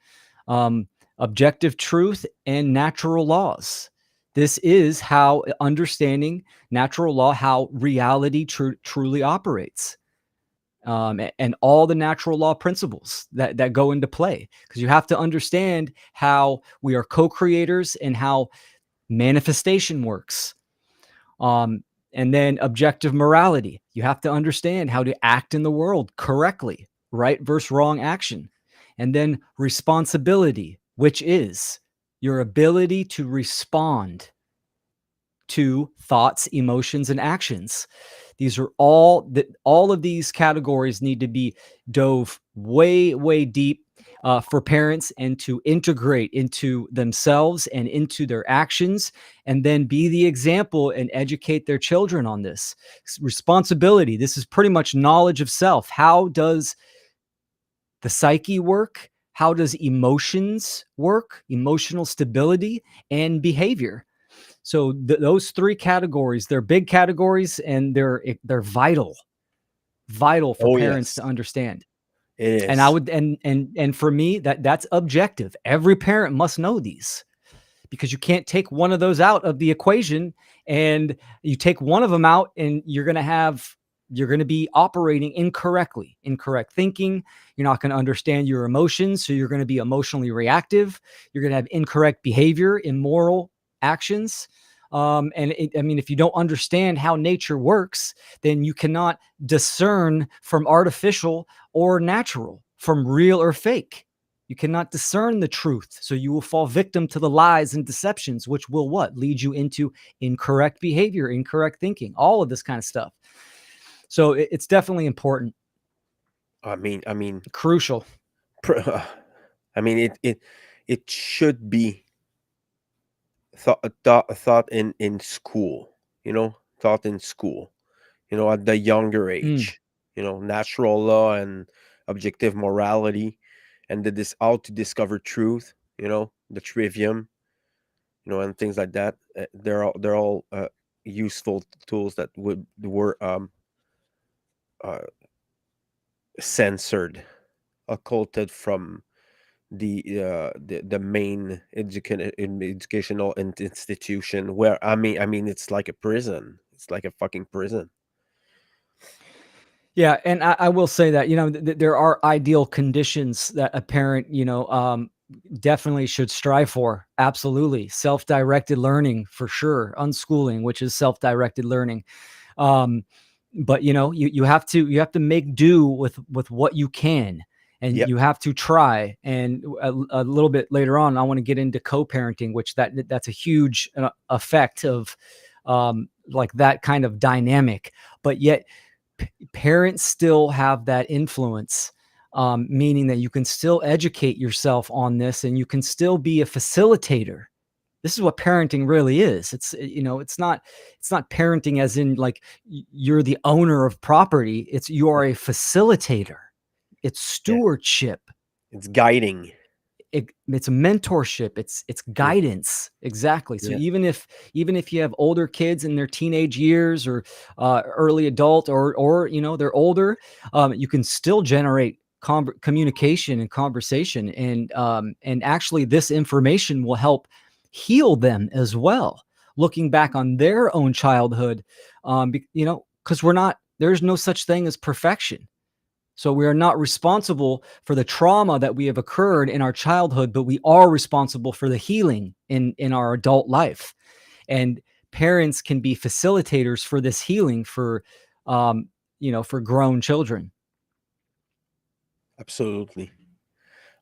S2: um, objective truth, and natural laws. This is how understanding natural law, how reality truly operates. And all the natural law principles that go into play, because you have to understand how we are co-creators and how manifestation works. And then objective morality. You have to understand how to act in the world correctly, right versus wrong action. And then responsibility, which is your ability to respond to thoughts, emotions, and actions. These are all of these categories need to be dove way, way deep for parents, and to integrate into themselves and into their actions, and then be the example and educate their children on this. Responsibility. This is pretty much knowledge of self. How does the psyche work? How does emotions work? Emotional stability and behavior. So those three categories, they're big categories, and they're vital for
S1: Oh
S2: parents to
S1: yes,
S2: understand.
S1: it
S2: And I
S1: is.
S2: would and for me, that's objective. Every parent must know these, because you can't take one of those out of the equation. And you take one of them out and you're going to be operating incorrectly. Incorrect thinking. You're not going to understand your emotions, so you're going to be emotionally reactive. You're going to have incorrect behavior, immoral actions. I mean, if you don't understand how nature works, then you cannot discern from artificial or natural, from real or fake. You cannot discern the truth, so you will fall victim to the lies and deceptions, which will what? Lead you into incorrect behavior, incorrect thinking, all of this kind of stuff. So it's definitely important,
S1: I mean,
S2: crucial.
S1: I mean, it should be thought in school. Taught in school. At the younger
S2: Mm.
S1: age. Natural law and objective morality, and this how to discover truth. The trivium. And things like that. They're all useful tools that were uh, censored, occulted from the main educational institution, where I mean it's like a prison. It's like a fucking prison.
S2: Yeah, and I will say that, there are ideal conditions that a parent, definitely should strive for. Absolutely. Self-directed learning for sure. Unschooling, which is self-directed learning. Um, but you have to make do with what you can, and
S1: Yep.
S2: you have to try. And a little bit later on, I want to get into co-parenting, which that's a huge effect of like that kind of dynamic. But yet parents still have that influence, meaning that you can still educate yourself on this, and you can still be a facilitator. This is what parenting really is. It's not parenting as in like you're the owner of property. It's you are a facilitator. It's
S1: Yeah.
S2: stewardship.
S1: It's guiding.
S2: It's a mentorship. It's
S1: Yeah.
S2: guidance. Exactly. So
S1: Yeah.
S2: even if you have older kids in their teenage years, or early adult, or they're older, you can still generate communication and conversation, and actually this information will help heal them as well, looking back on their own childhood. Because there's no such thing as perfection. So we are not responsible for the trauma that we have occurred in our childhood, but we are responsible for the healing in our adult life. And parents can be facilitators for this healing for grown children.
S1: Absolutely.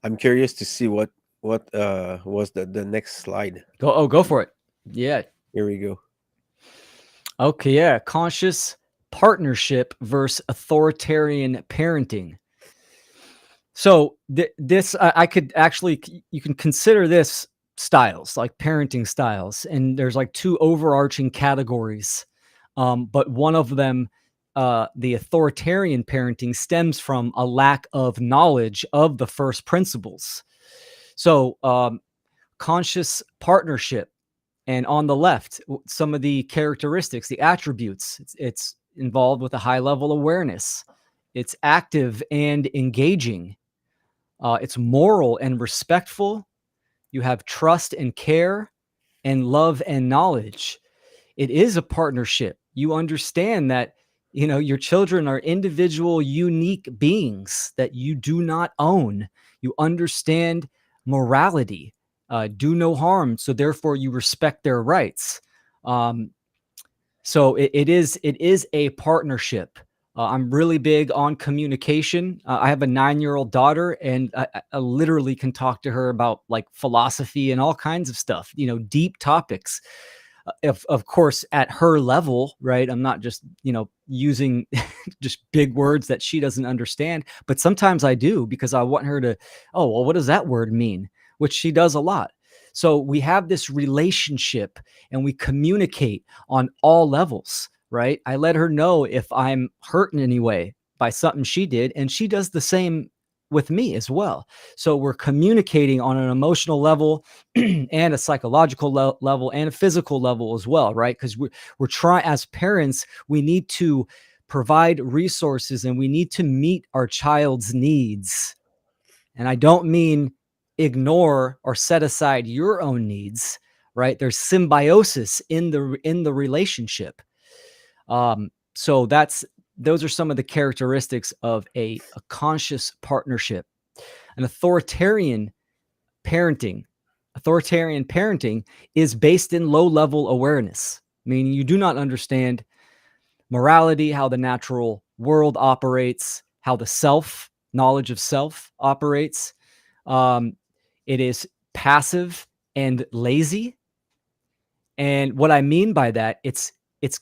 S1: I'm curious to see what was the next slide.
S2: Go for it. Yeah.
S1: Here we go.
S2: Okay. Yeah. Conscious partnership versus authoritarian parenting. So this I could actually, you can consider this styles, like parenting styles, and there's like two overarching categories. But one of them, the authoritarian parenting, stems from a lack of knowledge of the first principles. So conscious partnership, and on the left, some of the characteristics, the attributes. It's involved with a high level awareness. It's active and engaging. It's moral and respectful. You have trust and care. and love and knowledge. It is a partnership. You understand that, your children are individual, unique beings that you do not own. You understand morality, do no harm. So therefore you respect their rights. Um, so it is a partnership. I'm really big on communication. I have a 9-year-old daughter, and I literally can talk to her about like philosophy and all kinds of stuff, deep topics. Of course, at her level, right? I'm not just, using just big words that she doesn't understand, but sometimes I do, because I want her to, oh, well, what does that word mean? Which she does a lot. So we have this relationship and we communicate on all levels, right? I let her know if I'm hurt in any way by something she did, and she does the same with me as well. So we're communicating on an emotional level and a psychological level and a physical level as well, right? Because we're trying, as parents, we need to provide resources and we need to meet our child's needs. And I don't mean ignore or set aside your own needs, right? There's symbiosis in the relationship. So those are some of the characteristics of a conscious partnership. An parenting authoritarian parenting is based in low level awareness, meaning you do not understand morality, how the natural world operates, how the knowledge of self operates. Um, it is passive and lazy. And what I mean by that, it's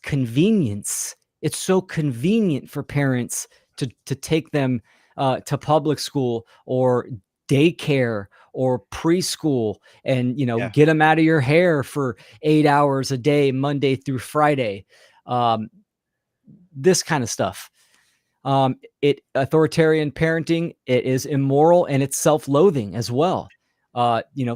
S2: convenience. It's so convenient for parents to take them to public school or daycare or preschool, and
S1: Yeah.
S2: get them out of your hair for 8 hours a day, Monday through Friday. Um, this kind of stuff. It Authoritarian parenting, it is immoral and it's self-loathing as well.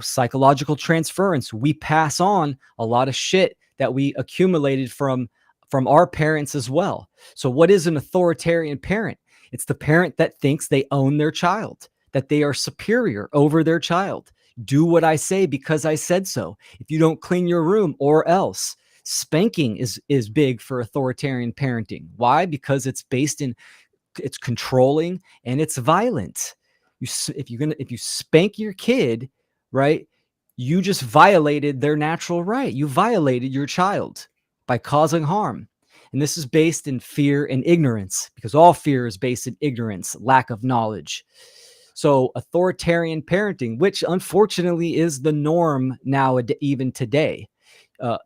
S2: Psychological transference. We pass on a lot of shit that we accumulated from our parents as well. So what is an authoritarian parent? It's the parent that thinks they own their child, that they are superior over their child. Do what I say because I said so. If you don't clean your room, or else. Spanking is big for authoritarian parenting. Why? Because it's controlling and it's violent. If you spank your kid, right, you just violated their natural right. You violated your child by causing harm. And this is based in fear and ignorance, because all fear is based in ignorance, lack of knowledge. So authoritarian parenting, which unfortunately is the norm now, even today. Uh,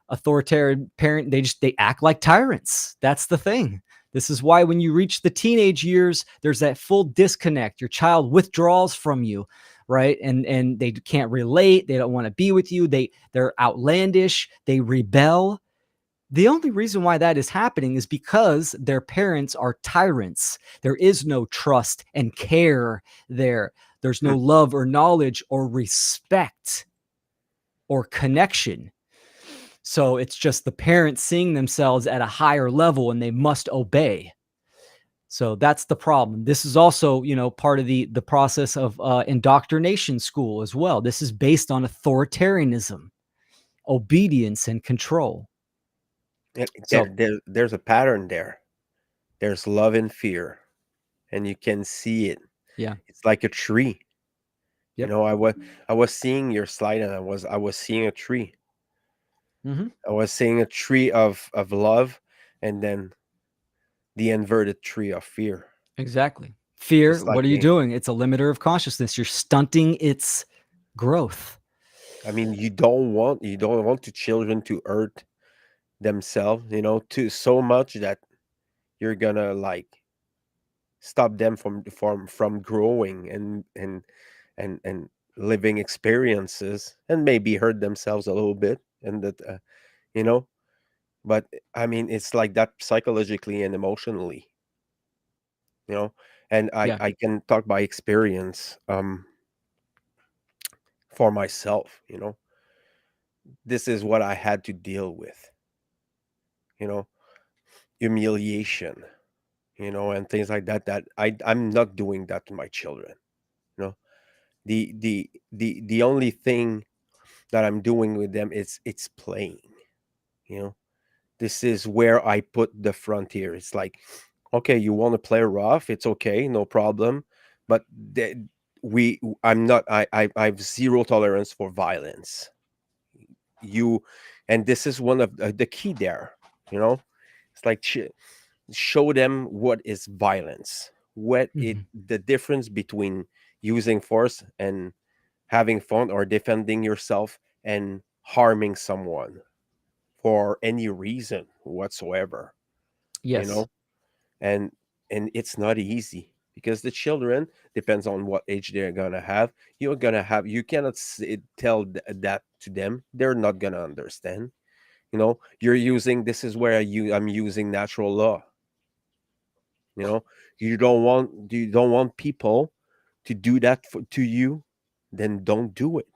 S2: Authoritarian parent, they act like tyrants. That's the thing. This is why when you reach the teenage years, there's that full disconnect. Your child withdraws from you, right? And they can't relate. They don't want to be with you. They're outlandish. They rebel. The only reason why that is happening is because their parents are tyrants. There is no trust and care there. There's no love or knowledge or respect or connection. So it's just the parents seeing themselves at a higher level and they must obey. So that's the problem. This is also, part of the process of indoctrination school as well. This is based on authoritarianism, obedience, and control. So
S1: There's a pattern there. There's love and fear, and you can see it.
S2: yeah,
S1: It's like a tree. You
S2: yep,
S1: know, I was seeing your slide, and I was seeing a tree.
S2: hmm
S1: I was seeing a tree of love, and then the inverted tree of fear.
S2: exactly. Fear.
S1: Just like
S2: What are you doing? It's a limiter of consciousness. You're stunting its growth.
S1: I mean, you don't want the children to hurt themselves, to so much that you're gonna like stop them from growing and living experiences, and maybe hurt themselves a little bit, and that you know but I mean, it's like that psychologically and emotionally, you know and i
S2: Yeah,
S1: i can talk by experience, for myself. This is what I had to deal with, you know humiliation, and things like that, I'm not doing that to my children. you know the only thing that I'm doing with them, it's playing, you know. This is where I put the frontier. It's like, okay, you want to play rough, it's okay, no problem, but I'm not, I have zero tolerance for violence. You, and this is one of the key there, you know. It's like show them what is violence, what it
S2: Mhm.
S1: the difference between using force and having fun, or defending yourself and harming someone for any reason whatsoever, you
S2: Yes.
S1: know. And and it's not easy, because the children, depends on what age they're gonna have. You cannot tell that to them, they're not gonna understand. You know, you're using this is where I'm using natural law. You know, you don't want people to do that to you, then don't do it.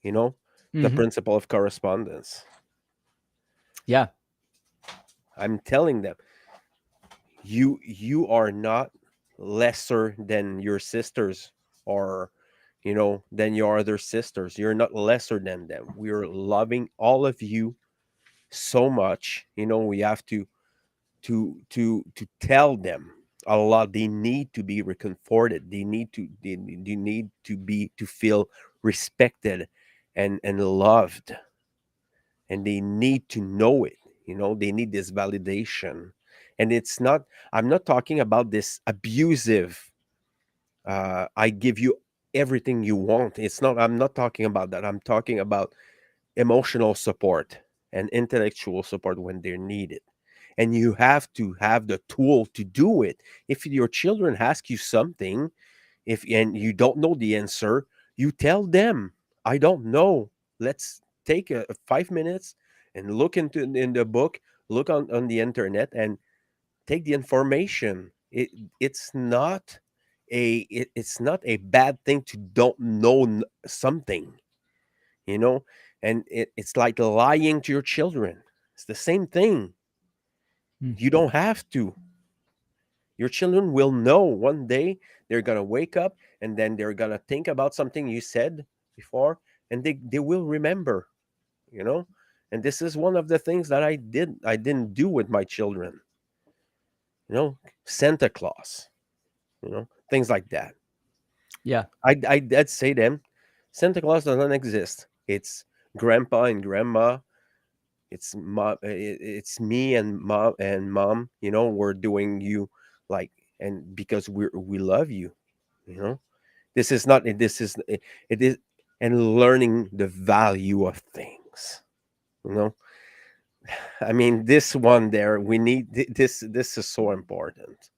S1: You know, the
S2: Mhm.
S1: principle of correspondence.
S2: Yeah.
S1: I'm telling them, you are not lesser than your sisters, or than your other sisters. You're not lesser than them. We're loving all of you so much. We have to tell them a lot. They need to be reconforted. They need to feel respected and loved, and they need to know it. They need this validation. And it's not I'm not talking about this abusive, I give you everything you want. I'm not talking about that. I'm talking about emotional support and intellectual support when they're needed. And you have to have the tool to do it. If your children ask you something, if and you don't know the answer, you tell them, I don't know. Let's take 5 minutes and look into in the book, look on the internet, and take the information. It's not a bad thing to don't know something, you know and it's like lying to your children. It's the same thing.
S2: Mm.
S1: You don't have to. Your children will know one day. They're gonna wake up, and then they're gonna think about something you said before, and they will remember, you know and this is one of the things that I didn't do with my children. Santa Claus, things like that.
S2: Yeah.
S1: I'd say them, Santa Claus doesn't exist. It's grandpa and grandma. It's me and mom. We're doing you, like, and because we love you. You know, this is not. This is it is, and learning the value of things. You know, I mean, this one there, we need this. This is so important,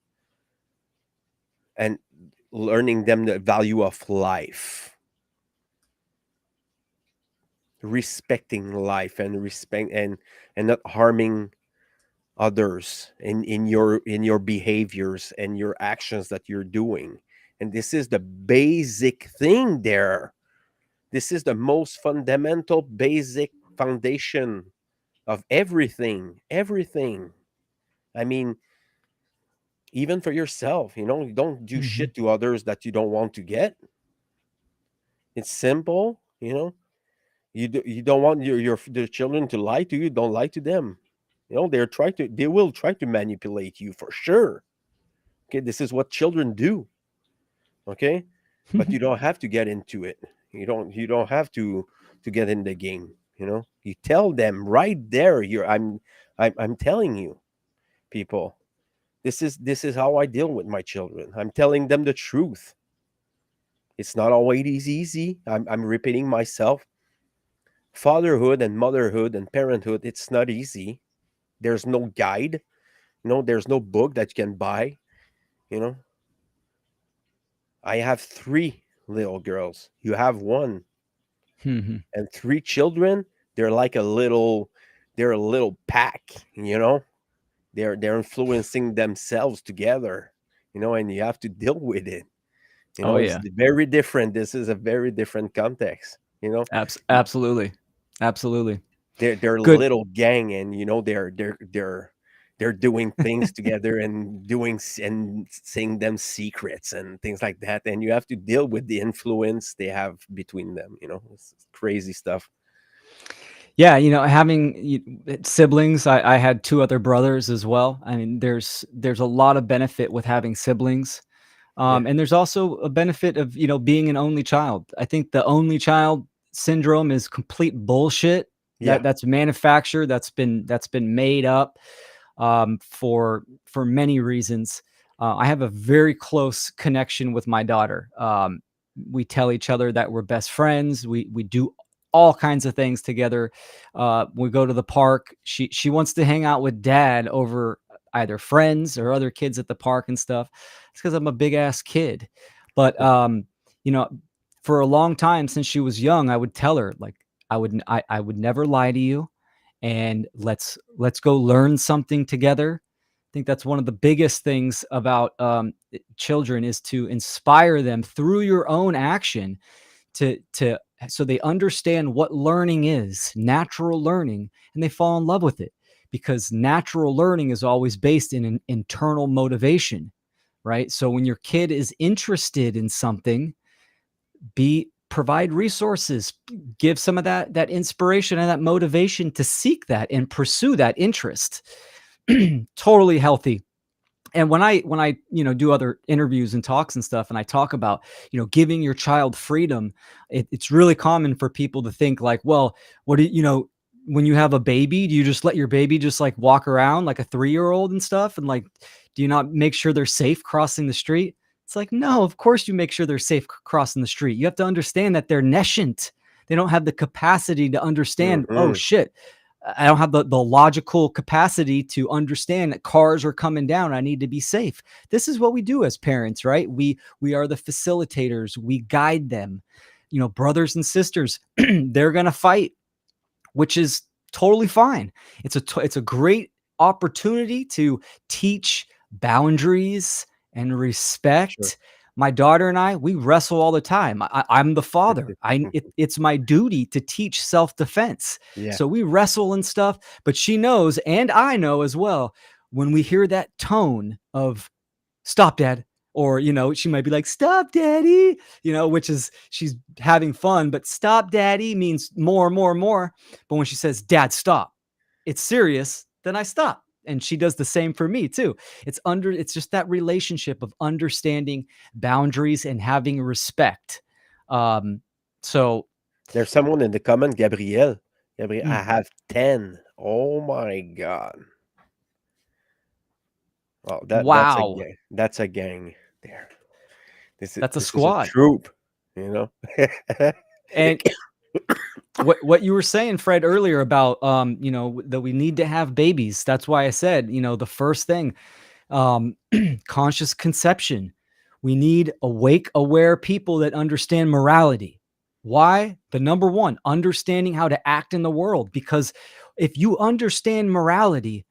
S1: and learning them the value of life, respecting life, and respect and not harming others in your behaviors and your actions that you're doing. And this is the basic thing there. This is the most fundamental, basic foundation of everything. I mean, even for yourself, you don't do
S2: Mhm.
S1: shit to others that you don't want to get. It's simple. You don't want the children to lie to you, don't lie to them. They will try to manipulate you for sure. Okay, this is what children do. Okay, but you don't have to get into it. You don't have to get in the game. You tell them right there. I'm telling you, people. This is how I deal with my children. I'm telling them the truth. It's not always easy. I'm repeating myself. Fatherhood and motherhood and parenthood, it's not easy. There's no guide. There's no book that you can buy. You know, I have three little girls. You have one.
S2: Mhm.
S1: And three children, they're like they're a little pack. They're influencing themselves together. And you have to deal with it.
S2: Oh,
S1: It's
S2: yeah.
S1: very different. This is a very different context.
S2: Absolutely. Absolutely.
S1: They're
S2: Good.
S1: little gang, and they're they're doing things together and and saying them secrets and things like that, and you have to deal with the influence they have between them. It's crazy stuff.
S2: Yeah, having siblings, I had two other brothers as well. I mean, there's a lot of benefit with having siblings.
S1: Yeah,
S2: And there's also a benefit of, being an only child. I think the only child syndrome is complete bullshit.
S1: yeah,
S2: That's manufactured. That's been made up for many reasons. I have a very close connection with my daughter. We tell each other that we're best friends. We do all kinds of things together. We go to the park. She wants to hang out with dad over either friends or other kids at the park and stuff. It's because I'm a big ass kid. But you know, for a long time since she was young, I would tell her like I would never lie to you, and let's go learn something together. I think that's one of the biggest things about children is to inspire them through your own action to so they understand what learning is, natural learning, and they fall in love with it, because natural learning is always based in an internal motivation, right? So when your kid is interested in something, provide resources, give some of that inspiration and that motivation to seek that and pursue that interest. Totally healthy. And when I do other interviews and talks and stuff, and I talk about giving your child freedom, it's really common for people to think like, well, what do when you have a baby, do you just let your baby just like walk around like a 3-year-old and stuff, and like, do you not make sure they're safe crossing the street? It's like, no, of course you make sure they're safe crossing the street. You have to understand that they're nescient. They don't have the capacity to understand, oh
S1: hmm
S2: shit, I don't have the logical capacity to understand that cars are coming down. I need to be safe. This is what we do as parents, right? We are the facilitators. We guide them. Brothers and sisters, they're gonna fight, which is totally fine. It's a great opportunity to teach boundaries and
S1: sure.
S2: respect. My daughter and I, we wrestle all the time. I'm the father. It's my duty to teach self-defense.
S1: Yeah,
S2: So we wrestle and stuff, but she knows, and I know as well, when we hear that tone of stop, dad, or she might be like, stop, daddy, which is she's having fun, but stop, daddy means more, more, more. But when she says, dad, stop, it's serious, then I stop. And she does the same for me too. It's just that relationship of understanding boundaries and having respect. So
S1: there's someone in the comment, Gabriel, I
S2: mm,
S1: have 10. Oh my god. Well,
S2: wow,
S1: that's a gang there.
S2: that's a
S1: This is a
S2: squad.
S1: troop, you know.
S2: And what you were saying, Fred, earlier about that we need to have babies. That's why I said, the first thing, um conscious conception. We need awake, aware people that understand morality. Why? The number one, understanding how to act in the world. Because if you understand morality,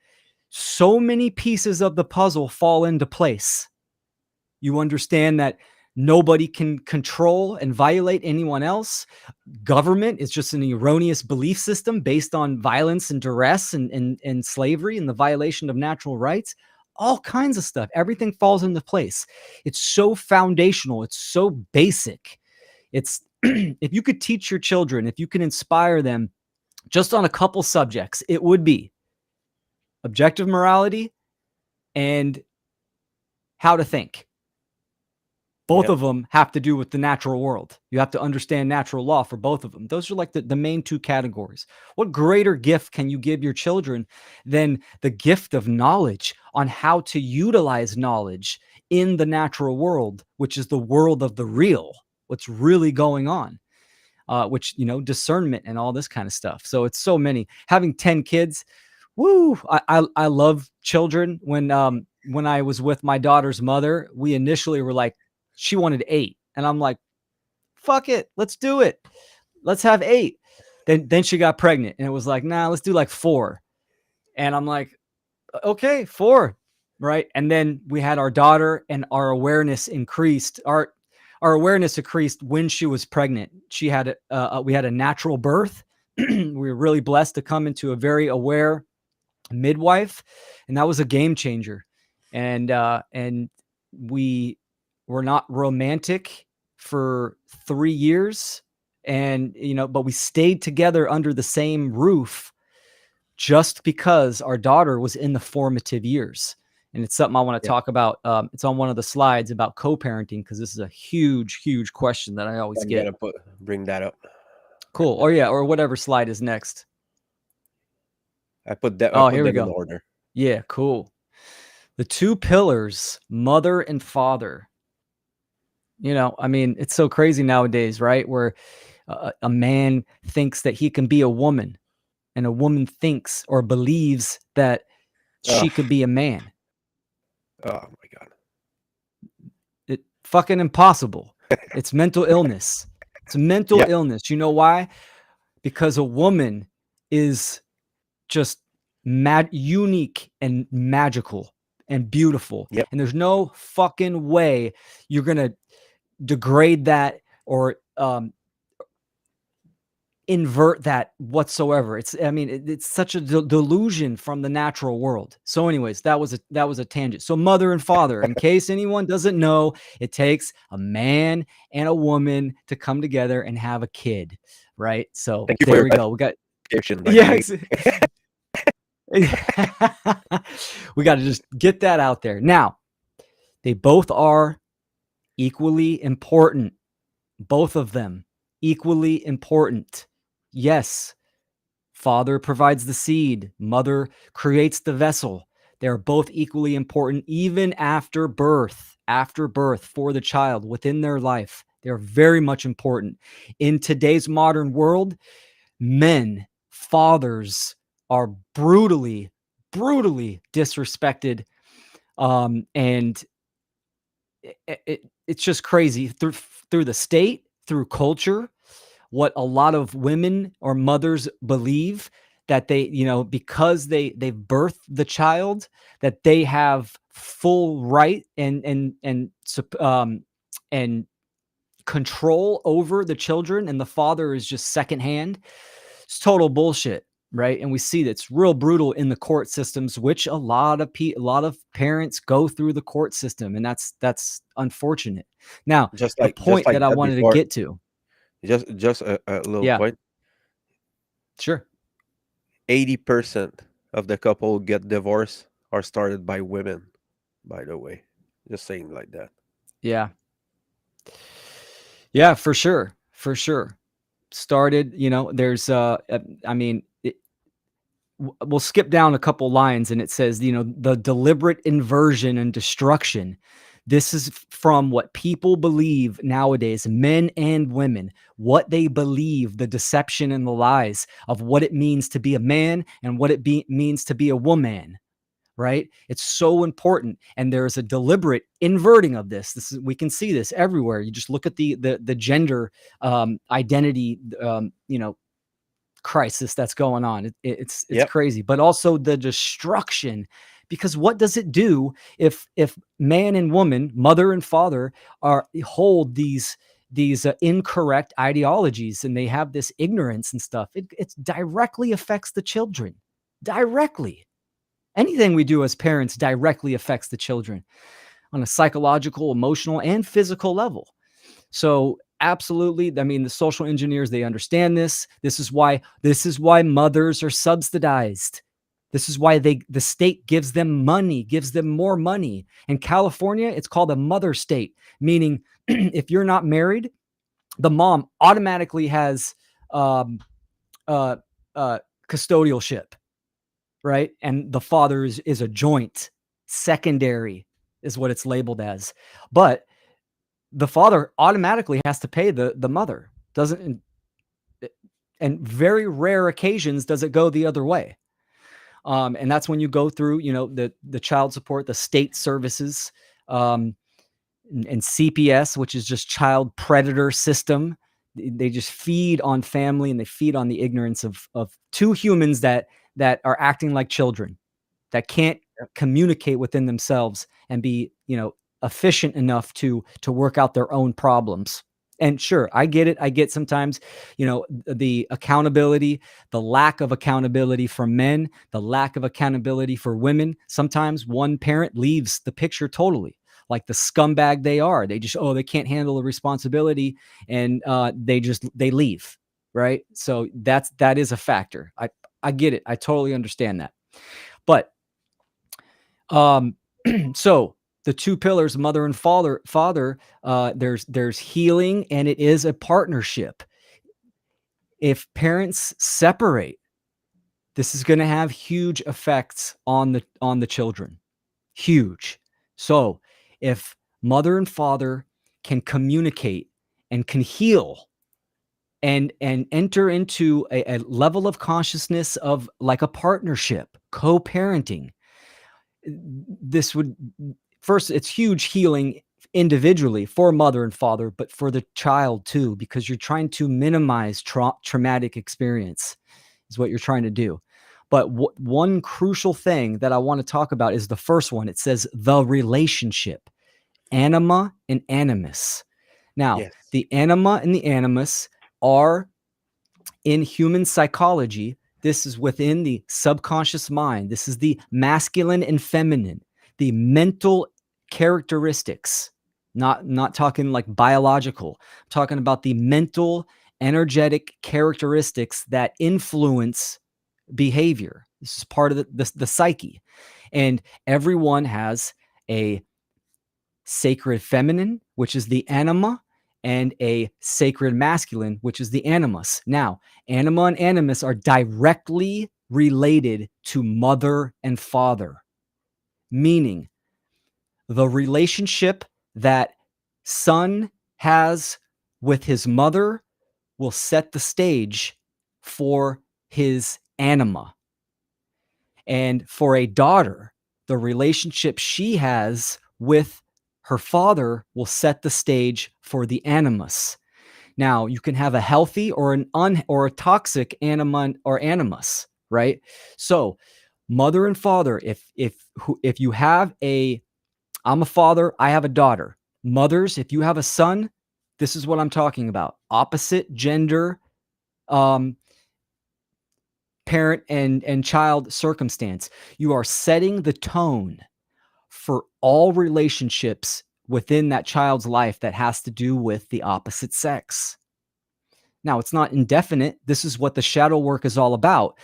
S2: so many pieces of the puzzle fall into place. You understand that nobody can control and violate anyone else. Government is just an erroneous belief system based on violence and duress and slavery and the violation of natural rights. All kinds of stuff. Everything falls into place. It's so foundational. It's so basic. It's if you could teach your children, if you can inspire them just on a couple subjects, it would be objective morality and how to think. Both
S1: Yeah.
S2: of them have to do with the natural world. You have to understand natural law for both of them. Those are like the main two categories. What greater gift can you give your children than the gift of knowledge on how to utilize knowledge in the natural world, which is the world of the real, what's really going on, which, discernment and all this kind of stuff. So it's so many. Having 10 kids, woo, I love children. When I was with my daughter's mother, we initially were like, she wanted 8. And I'm like, fuck it, let's do it. Let's have 8. Then she got pregnant and it was like, nah, let's do like 4. And I'm like, okay, 4. Right. And then we had our daughter, and our awareness increased. Our awareness increased when she was pregnant. We had a natural birth. We were really blessed to come into a very aware midwife, and that was a game changer. And we were not romantic for 3 years, and but we stayed together under the same roof just because our daughter was in the formative years. And it's something I want to
S1: Yeah.
S2: talk about. It's on one of the slides about co-parenting, because this is a huge, huge question that I always
S1: I'm
S2: get.
S1: gonna bring that up.
S2: Cool. Or yeah, or whatever slide is next.
S1: I put that. I
S2: Oh,
S1: put
S2: here we
S1: them in
S2: go.
S1: order.
S2: Yeah, cool. The two pillars, mother and father. I mean, it's so crazy nowadays, right? Where a man thinks that he can be a woman, and a woman thinks or believes that
S1: Oh,
S2: she could be a man.
S1: oh my god.
S2: It fucking impossible. It's mental illness. It's a mental
S1: Yep.
S2: illness. You know why? Because a woman is just unique and magical and beautiful.
S1: Yep.
S2: And there's no fucking way you're going to degrade that or invert that whatsoever. It's such a delusion from the natural world. So anyways, that was a tangent. So mother and father, in case anyone doesn't know, it takes a man and a woman to come together and have a kid, right? So
S1: Thank you for
S2: there
S1: your
S2: we go. We got
S1: clarification, by the
S2: yeah
S1: way.
S2: we got to just get that out there. Now, they both are equally important. Both of them equally important. Yes, father provides the seed, mother creates the vessel. They're both equally important, even after birth for the child within their life. They're very much important. In today's modern world, men, fathers, are brutally, brutally disrespected. And it's just crazy through the state, through culture, what a lot of women or mothers believe, that they, because they've birthed the child, that they have full right and control over the children, and the father is just secondhand. It's total bullshit, right? And we see that's real brutal in the court systems, which a lot of parents go through the court system, and that's unfortunate. Now,
S1: just
S2: the
S1: like
S2: point that I
S1: that
S2: wanted to
S1: before.
S2: get to,
S1: Just a little
S2: yeah,
S1: point.
S2: sure,
S1: 80% of the couple who get divorced are started by women. By the way, just saying like that.
S2: yeah, yeah, for sure. Started, there's I mean, we'll skip down a couple lines, and it says, the deliberate inversion and destruction. This is from what people believe nowadays, men and women, what they believe, the deception and the lies of what it means to be a man and what it means to be a woman, right? It's so important. And there's a deliberate inverting of this. We can see this everywhere. You just look at the gender identity, crisis that's going on. It's
S1: Yep.
S2: crazy, but also the destruction. Because what does it do if man and woman, mother and father, hold these incorrect ideologies, and they have this ignorance and stuff? It directly affects the children. Directly, anything we do as parents directly affects the children on a psychological, emotional, and physical level. So absolutely, I mean, the social engineers, they understand this. This is why mothers are subsidized. This is why the state gives them money, gives them more money. In California, it's called a mother state, meaning if you're not married, the mom automatically has um, uh, custodialship, right? And the father is a joint, secondary is what it's labeled as. But the father automatically has to pay the mother. Doesn't, and very rare occasions does it go the other way. And that's when you go through, the child support, the state services, and CPS, which is just child predator system. They just feed on family, and they feed on the ignorance of two humans that are acting like children, that can't communicate within themselves and be, efficient enough to work out their own problems. And sure, I get it. I get sometimes, the accountability, the lack of accountability for men, the lack of accountability for women. Sometimes one parent leaves the picture totally, like the scumbag they are. They just, they can't handle the responsibility, and they leave, right? So that is a factor. I get it. I totally understand that. But um, so the two pillars, mother and father, there's healing, and it is a partnership. If parents separate, this is going to have huge effects on the children. Huge. So if mother and father can communicate and can heal and enter into a level of consciousness of like a partnership, co-parenting, this would first, it's huge healing individually for mother and father, but for the child too, because you're trying to minimize traumatic experience is what you're trying to do. But one crucial thing that I want to talk about is the first one. It says the relationship, anima and animus. Now,
S1: Yes.
S2: the anima and the animus are in human psychology. This is within the subconscious mind. This is the masculine and feminine, the mental characteristics. Not talking like biological. I'm talking about the mental, energetic characteristics that influence behavior. This is part of the psyche. And everyone has a sacred feminine, which is the anima, and a sacred masculine, which is the animus. Now, anima and animus are directly related to mother and father, meaning the relationship that son has with his mother will set the stage for his anima. And for a daughter, the relationship she has with her father will set the stage for the animus. Now, you can have a healthy or or a toxic anima or animus, right? So, mother and father, if you have I'm a father, I have a daughter. Mothers, if you have a son, this is what I'm talking about. Opposite gender um, parent and child circumstance. You are setting the tone for all relationships within that child's life that has to do with the opposite sex. Now, it's not indefinite. This is what the shadow work is all about.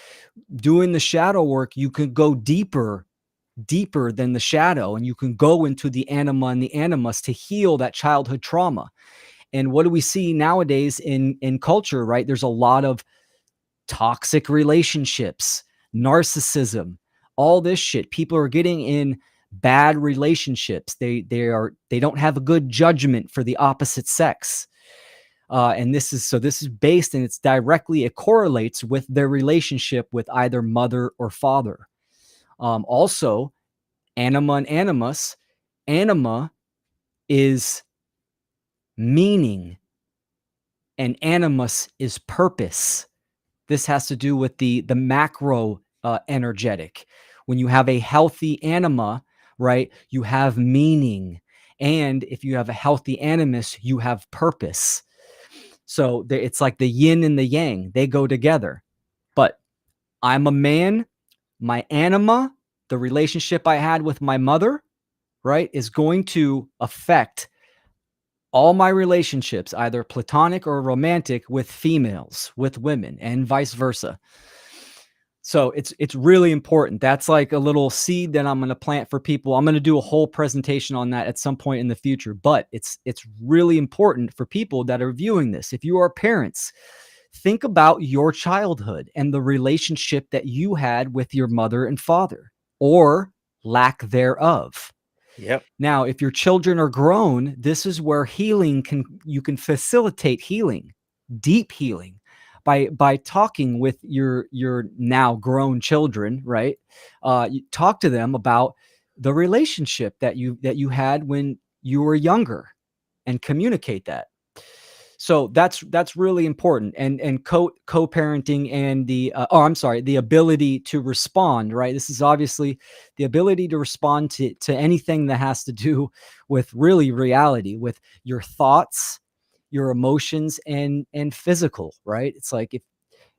S2: Doing the shadow work, you can go deeper than the shadow, and you can go into the anima and the animus to heal that childhood trauma. And what do we see nowadays in culture, right? There's a lot of toxic relationships, narcissism, all this shit. People are getting in bad relationships. They don't have a good judgment for the opposite sex. And this is based, and it correlates with their relationship with either mother or father. Also, anima and animus. Anima is meaning, and animus is purpose. This has to do with the macro energetic. When you have a healthy anima, right, you have meaning. And if you have a healthy animus, you have purpose. So it's like the yin and the yang. They go together. But I'm a man. My anima, the relationship I had with my mother, right, is going to affect all my relationships, either platonic or romantic, with females, with women, and vice versa. So it's really important. That's like a little seed that I'm going to plant for people. I'm going to do a whole presentation on that at some point in the future, but it's really important for people that are viewing this. If you are parents, think about your childhood and the relationship that you had with your mother and father, or lack thereof.
S1: Yep.
S2: Now, if your children are grown, this is where you can facilitate healing, deep healing, by talking with your now grown children, right? You talk to them about the relationship that you had when you were younger, and communicate that. So that's really important. And co-parenting, and the ability to respond, right? This is obviously the ability to respond to anything that has to do with really reality, with your thoughts, your emotions and physical, right? It's like, if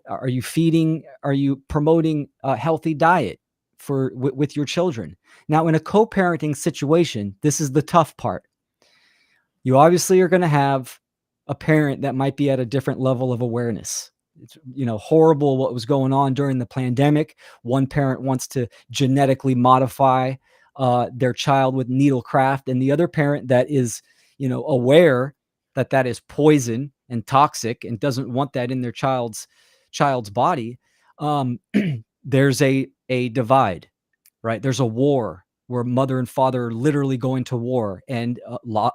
S2: are you feeding, are you promoting a healthy diet with your children? Now, in a co-parenting situation, this is the tough part. You obviously are going to have a parent that might be at a different level of awareness. It's, horrible what was going on during the pandemic. One parent wants to genetically modify their child with needlecraft, and the other parent that is, aware that that is poison and toxic and doesn't want that in their child's body. Um, there's a divide, right? There's a war where mother and father are literally going to war. And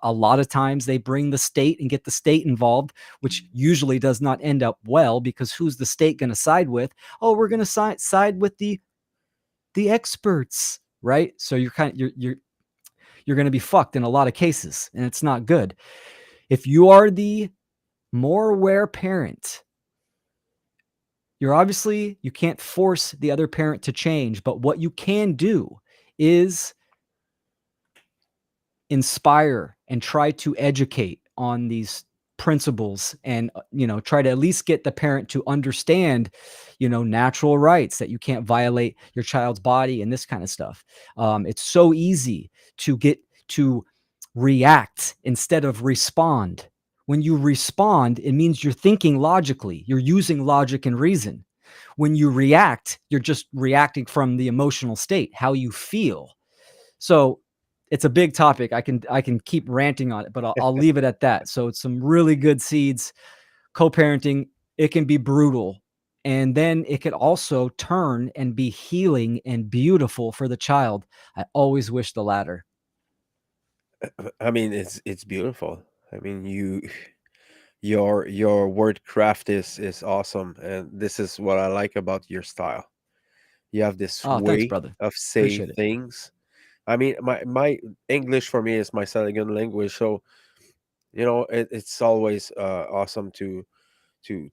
S2: a lot of times they bring the state and get the state involved, which usually does not end up well, because who's the state going to side with? Oh, we're going to side with the experts, right? So you're going to be fucked in a lot of cases, and it's not good. If you are the more aware parent, you can't force the other parent to change, but what you can do is inspire and try to educate on these principles, and try to at least get the parent to understand natural rights, that you can't violate your child's body and this kind of stuff. It's so easy to get to react instead of respond. When you respond, it means you're thinking logically, you're using logic and reason. When you react, you're just reacting from the emotional state, how you feel. So it's a big topic. I can keep ranting on it, but I'll leave it at that. So it's some really good seeds. Co-parenting, it can be brutal, and then it could also turn and be healing and beautiful for the child. I always wish the latter.
S1: I mean, it's beautiful. I mean, your word craft is awesome, and this is what I like about your style. You have this
S2: Oh, thanks,
S1: way
S2: brother.
S1: of say
S2: Appreciate it.
S1: things. I mean, my English for me is my second language, so it's always awesome to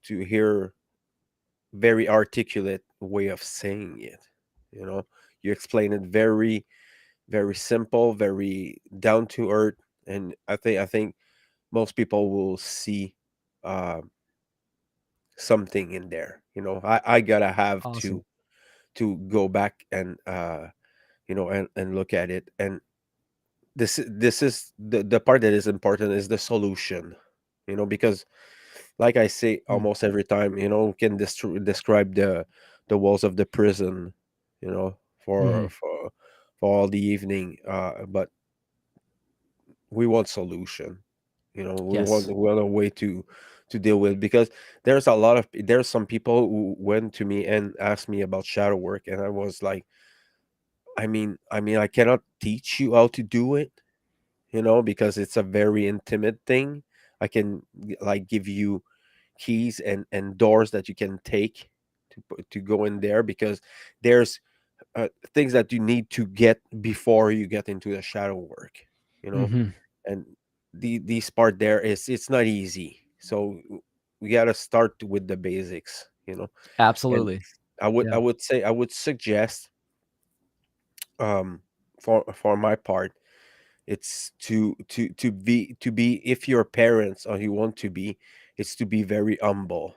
S1: hear very articulate way of saying it. You know, you explain it very very simple, very down to earth, and I think most people will see uh, something in there. I gotta have
S2: Awesome.
S1: to go back and and look at it. And this is the part that is important is the solution. Because like I say
S2: Mm,
S1: almost every time, we can describe the walls of the prison, you know, for
S2: mhm.
S1: for for all the evening. But we want solution. We want
S2: Yes.
S1: a way to deal with, because there's some people who went to me and asked me about shadow work, and I was like, I mean, I cannot teach you how to do it, because it's a very intimate thing. I can like give you keys and doors that you can take to go in there, because there's things that you need to get before you get into the shadow work, you know
S2: Mhm.
S1: and these part there is it's not easy, so we got to start with the basics. And
S2: Absolutely.
S1: I
S2: Yeah.
S1: would say, I would suggest, um for my part, it's to be, if you're parents or you want to be, it's to be very humble,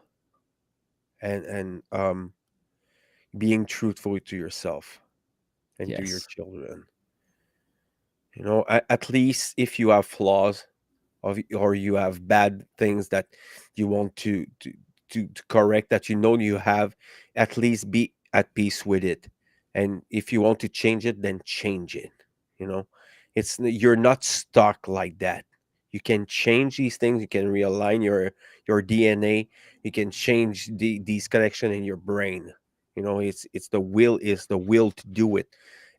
S1: and being truthful to yourself and to your
S2: Yes.
S1: children. At least if you have flaws, or you have bad things that you want to correct, that you have, at least be at peace with it. And if you want to change it, then change it. you know you're not stuck like that. You can change these things. You can realign your DNA. You can change these connection in your brain. It's the will to do it.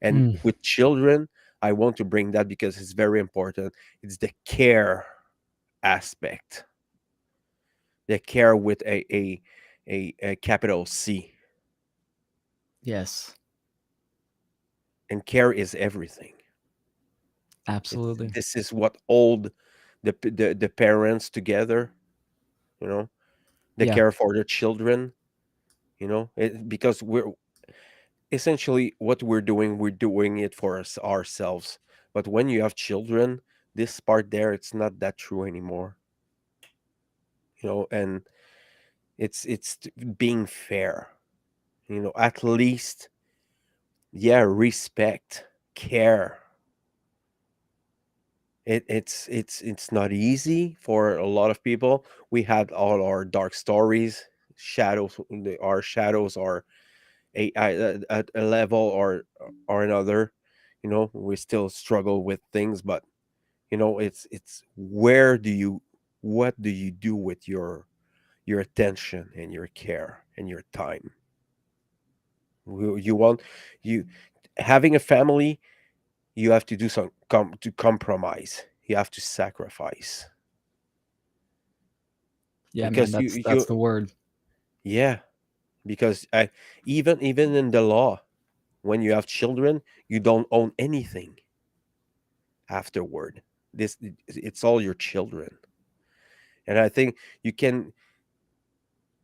S1: And
S2: Mm.
S1: with children, I want to bring that because it's very important. It's the care aspect, the care with a capital C.
S2: Yes.
S1: And care is everything.
S2: Absolutely.
S1: This is what hold the parents together. You know, the
S2: Yeah.
S1: care for their children. Because we're essentially what we're doing it for ourselves. But when you have children, this part there, it's not that true anymore. and it's being fair, at least, yeah, respect, care. It's not easy for a lot of people. We had all our dark stories, shadows. Our shadows are at a level or another. We still struggle with things, but it's what do you do with your attention and your care and your time? You want you having a family, you have to do some to compromise. You have to sacrifice
S2: Yeah, man,
S1: because
S2: that's the word.
S1: yeah, because even in the law, when you have children, you don't own anything afterward. It's all your children. And I think you can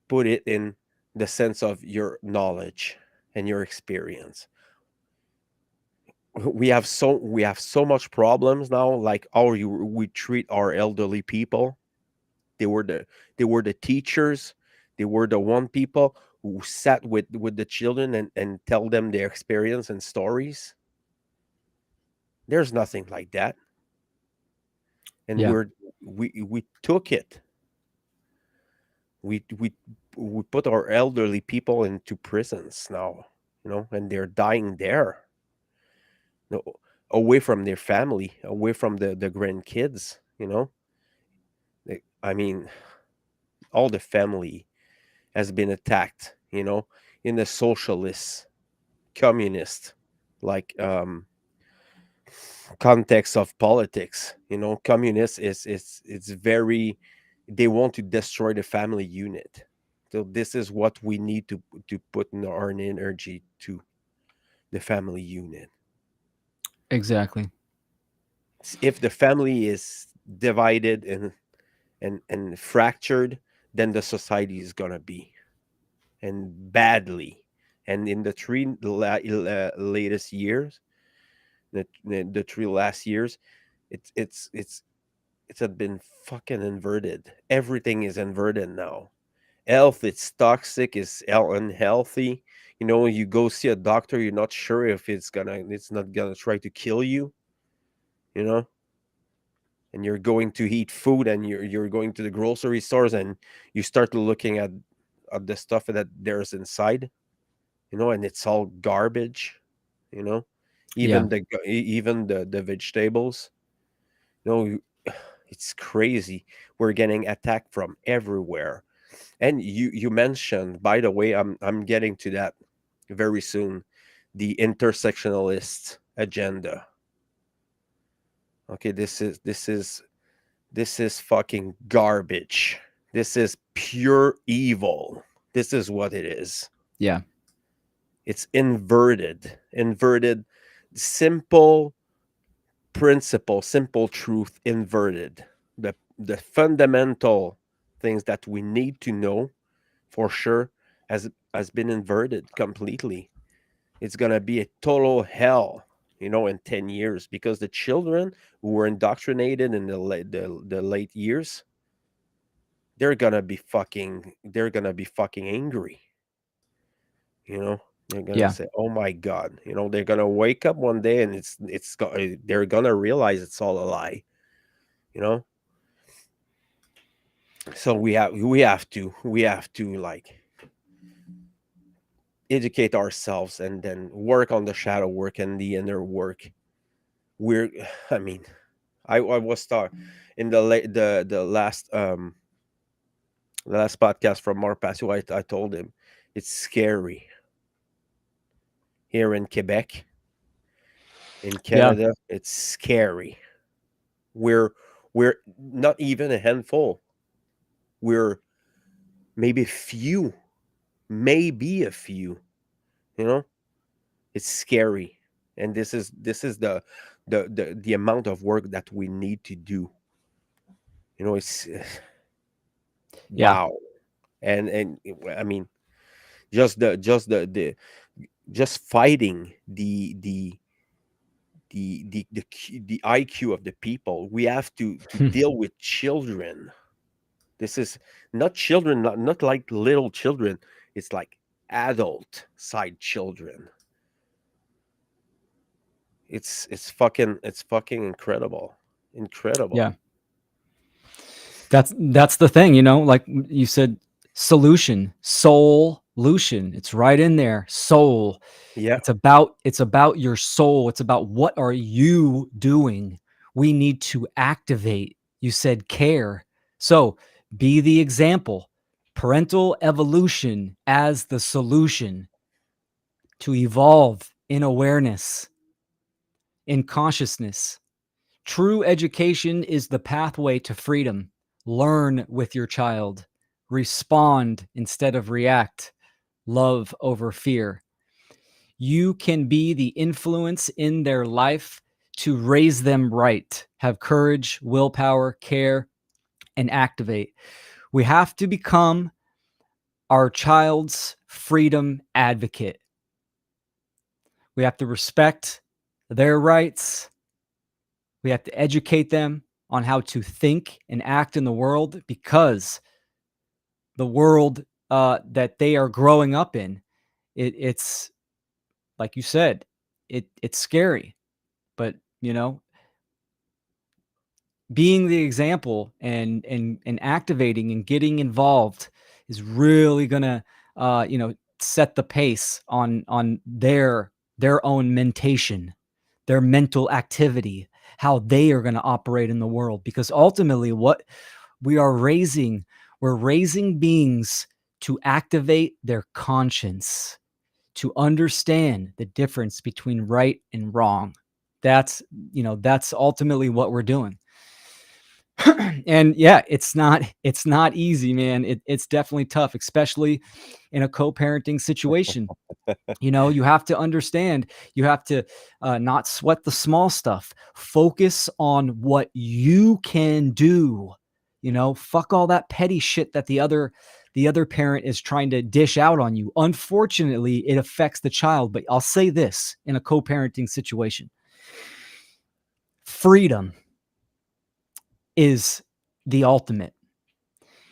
S1: put it in the sense of your knowledge and your experience. We have so much problems now, like how we treat our elderly people. They were the teachers. They were the one people who sat with the children and tell them their experience and stories. There's nothing like that. And
S2: Yeah,
S1: we took it. We put our elderly people into prisons now, and they're dying there, you know, away from their family, away from the grandkids. I mean, all the family has been attacked. In the socialist, communist, like context of politics. Communists it's very, they want to destroy the family unit. So this is what we need to put in our energy to the family unit.
S2: exactly.
S1: If the family is divided and fractured, then the society is gonna be, and badly. And in the latest years, the three last years, it's had been fucking inverted. Everything is inverted now. Health, it's toxic, it's unhealthy. You go see a doctor, you're not sure if it's not gonna try to kill you. You know, and you're going to eat food, and you're going to the grocery stores, and you start looking at the stuff that there's inside. And it's all garbage. You know,
S2: Yeah,
S1: even the vegetables. You know, it's crazy. We're getting attacked from everywhere. And you mentioned, by the way, I'm getting to that very soon, the intersectionalist agenda. Okay, this is fucking garbage. This is pure evil. This is what it is.
S2: yeah,
S1: It's inverted, simple principle, simple truth inverted. The fundamental things that we need to know for sure has been inverted completely. It's gonna be a total hell, in 10 years, because the children who were indoctrinated in the late years, they're gonna be fucking angry. They're gonna
S2: yeah,
S1: say, "Oh my god," they're gonna wake up one day, and they're gonna realize it's all a lie. You know, so we have to like educate ourselves and then work on the shadow work and the inner work. We're I mean, I was taught in the last podcast from Mark Passio. I told him it's scary here in Quebec, in
S2: yeah,
S1: Canada. It's scary. We're not even a handful. We're maybe a few. You know, it's scary, and this is the amount of work that we need to do. It's
S2: yeah,
S1: wow. And I mean, just fighting the IQ of the people. We have to deal with children. This is not children, not like little children. It's like adult side children. It's fucking incredible.
S2: Yeah.
S1: Incredible.
S2: That's the thing, you know, like you said, solution, solution. It's right in there. Soul.
S1: Yeah.
S2: It's about your soul. It's about what are you doing? We need to activate. You said care. So be the example. Parental evolution as the solution to evolve in awareness, in consciousness. True education is the pathway to freedom. Learn with your child. Respond instead of react. Love over fear. You can be the influence in their life to raise them right. Have courage, willpower, care, and activate. We have to become our child's freedom advocate. We have to respect their rights. We have to educate them on how to think and act in the world, because the world that they are growing up in, it's like you said, it's scary. But you know, being the example and activating and getting involved is really gonna set the pace on their own mentation, their mental activity, how they are going to operate in the world. Because ultimately what we are raising, we're raising beings to activate their conscience, to understand the difference between right and wrong. That's ultimately what we're doing. And yeah, it's not easy, man. It's definitely tough, especially in a co-parenting situation. You have to understand, you have to not sweat the small stuff. Focus on what you can do. Fuck all that petty shit that the other parent is trying to dish out on you. Unfortunately, it affects the child. But I'll say this: in a co-parenting situation, freedom is the ultimate.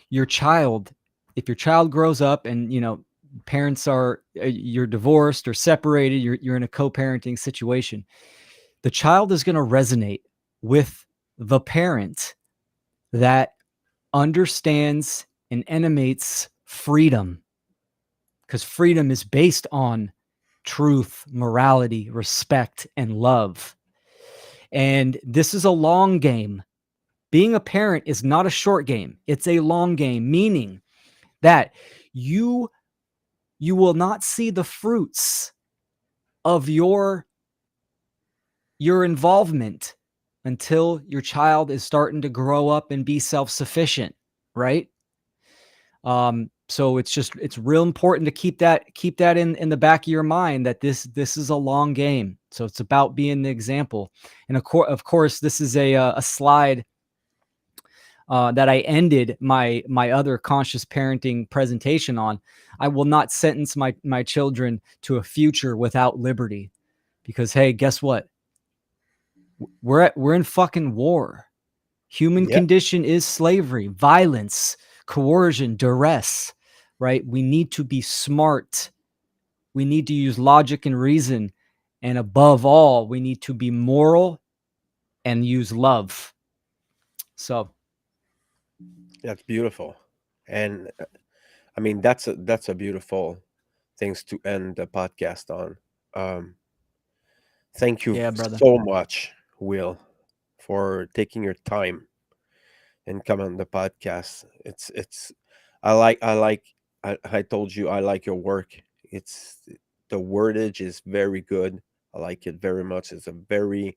S2: Your child, if your child grows up and parents are you're divorced or separated, you're in a co-parenting situation, the child is going to resonate with the parent that understands and animates freedom, because freedom is based on truth, morality, respect, and love. And this is a long game. Being a parent is not a short game. It's a long game, meaning that you will not see the fruits of your involvement until your child is starting to grow up and be self-sufficient, right? So it's real important to keep that in the back of your mind, that this is a long game. So it's about being the example. And of course, this is a slide that I ended my other conscious parenting presentation on. I will not sentence my children to a future without liberty, because hey, guess what? We're in fucking war. Human
S1: Yeah.
S2: condition is slavery, violence, coercion, duress, right? We need to be smart. We need to use logic and reason. And above all, we need to be moral and use love. So,
S1: That's beautiful. And I mean, that's a beautiful things to end the podcast on. Um, thank you
S2: yeah, brother.
S1: so much, Will, for taking your time and come on the podcast. I told you I like your work. It's the wordage is very good. I like it very much. It's a very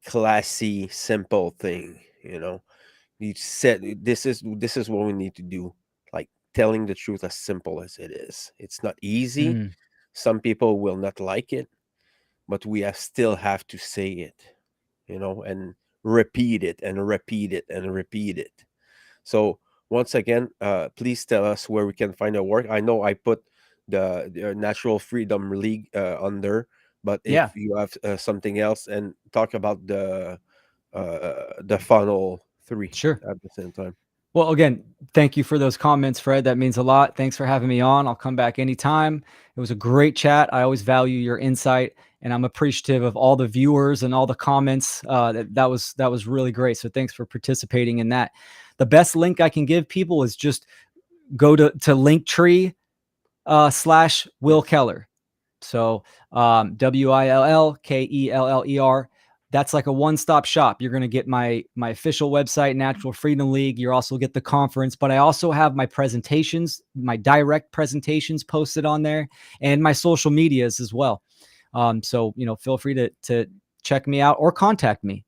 S1: classy, simple thing. You said this is what we need to do. Like telling the truth as simple as it is. It's not easy.
S2: Mm,
S1: Some people will not like it, but still have to say it, and repeat it and repeat it and repeat it. So once again, please tell us where we can find our work. I know I put the Natural Freedom League under, but
S2: yeah,
S1: if you have something else, and talk about the funnel three
S2: sure.
S1: at the same time.
S2: Well, again, thank you for those comments, Fred. That means a lot. Thanks for having me on. I'll come back anytime. It was a great chat. I always value your insight, and I'm appreciative of all the viewers and all the comments. That was really great. So thanks for participating in that. The best link I can give people is just go to Linktree / Will
S1: Yes.
S2: Keller. So WILLKELLER. That's like a one-stop shop. You're going to get my official website, Natural Freedom League. You also get the conference, but I also have my presentations, my direct presentations posted on there, and my social medias as well. So feel free to check me out or contact me.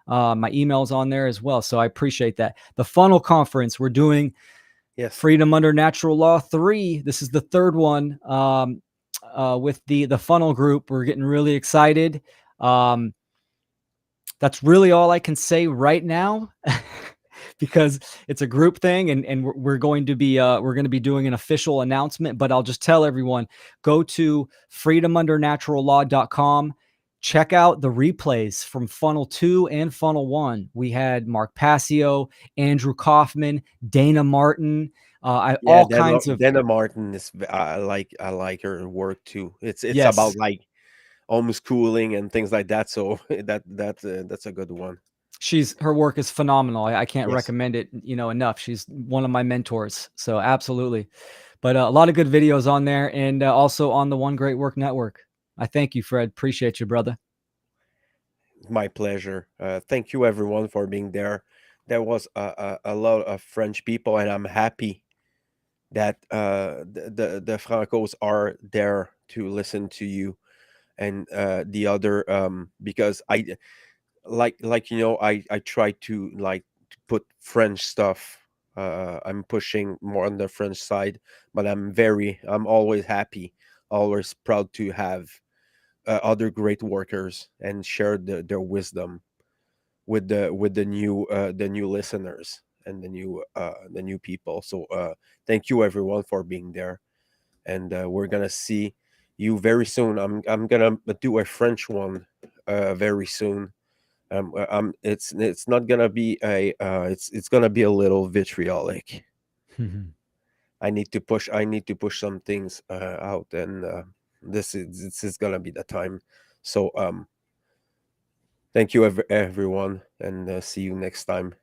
S2: My email's on there as well. So I appreciate that. The funnel conference we're doing,
S1: Yes.
S2: Freedom Under Natural Law 3. This is the third one. With the funnel group. We're getting really excited. Um, that's really all I can say right now. Because it's a group thing, and we're going to be doing an official announcement. But I'll just tell everyone, go to freedomundernaturallaw.com. Check out the replays from Funnel 2 and Funnel 1. We had Mark Passio, Andrew Kaufman, Dana Martin,
S1: Yeah,
S2: all kinds of.
S1: Dana Martin is I like her work too. It's about
S2: Yes,
S1: like homeschooling and things like that. So that's a good one.
S2: her work is phenomenal. I can't
S1: Yes,
S2: recommend it, enough. She's one of my mentors. So absolutely. But a lot of good videos on there, and also on the One Great Work Network. I thank you, Fred. Appreciate you, brother.
S1: my pleasure. Thank you everyone for being there. There was a lot of French people, and I'm happy that the Francos are there to listen to you and the other because I I try to like to put French stuff. I'm pushing more on the French side, but I'm always happy, always proud to have other great workers and share their wisdom with the new listeners and the new people. So thank you everyone for being there, and we're gonna see you very soon. I'm gonna do a French one very soon. It's not gonna be it's gonna be a little vitriolic. I need to push some things out, and this is gonna be the time. So thank you everyone, and see you next time.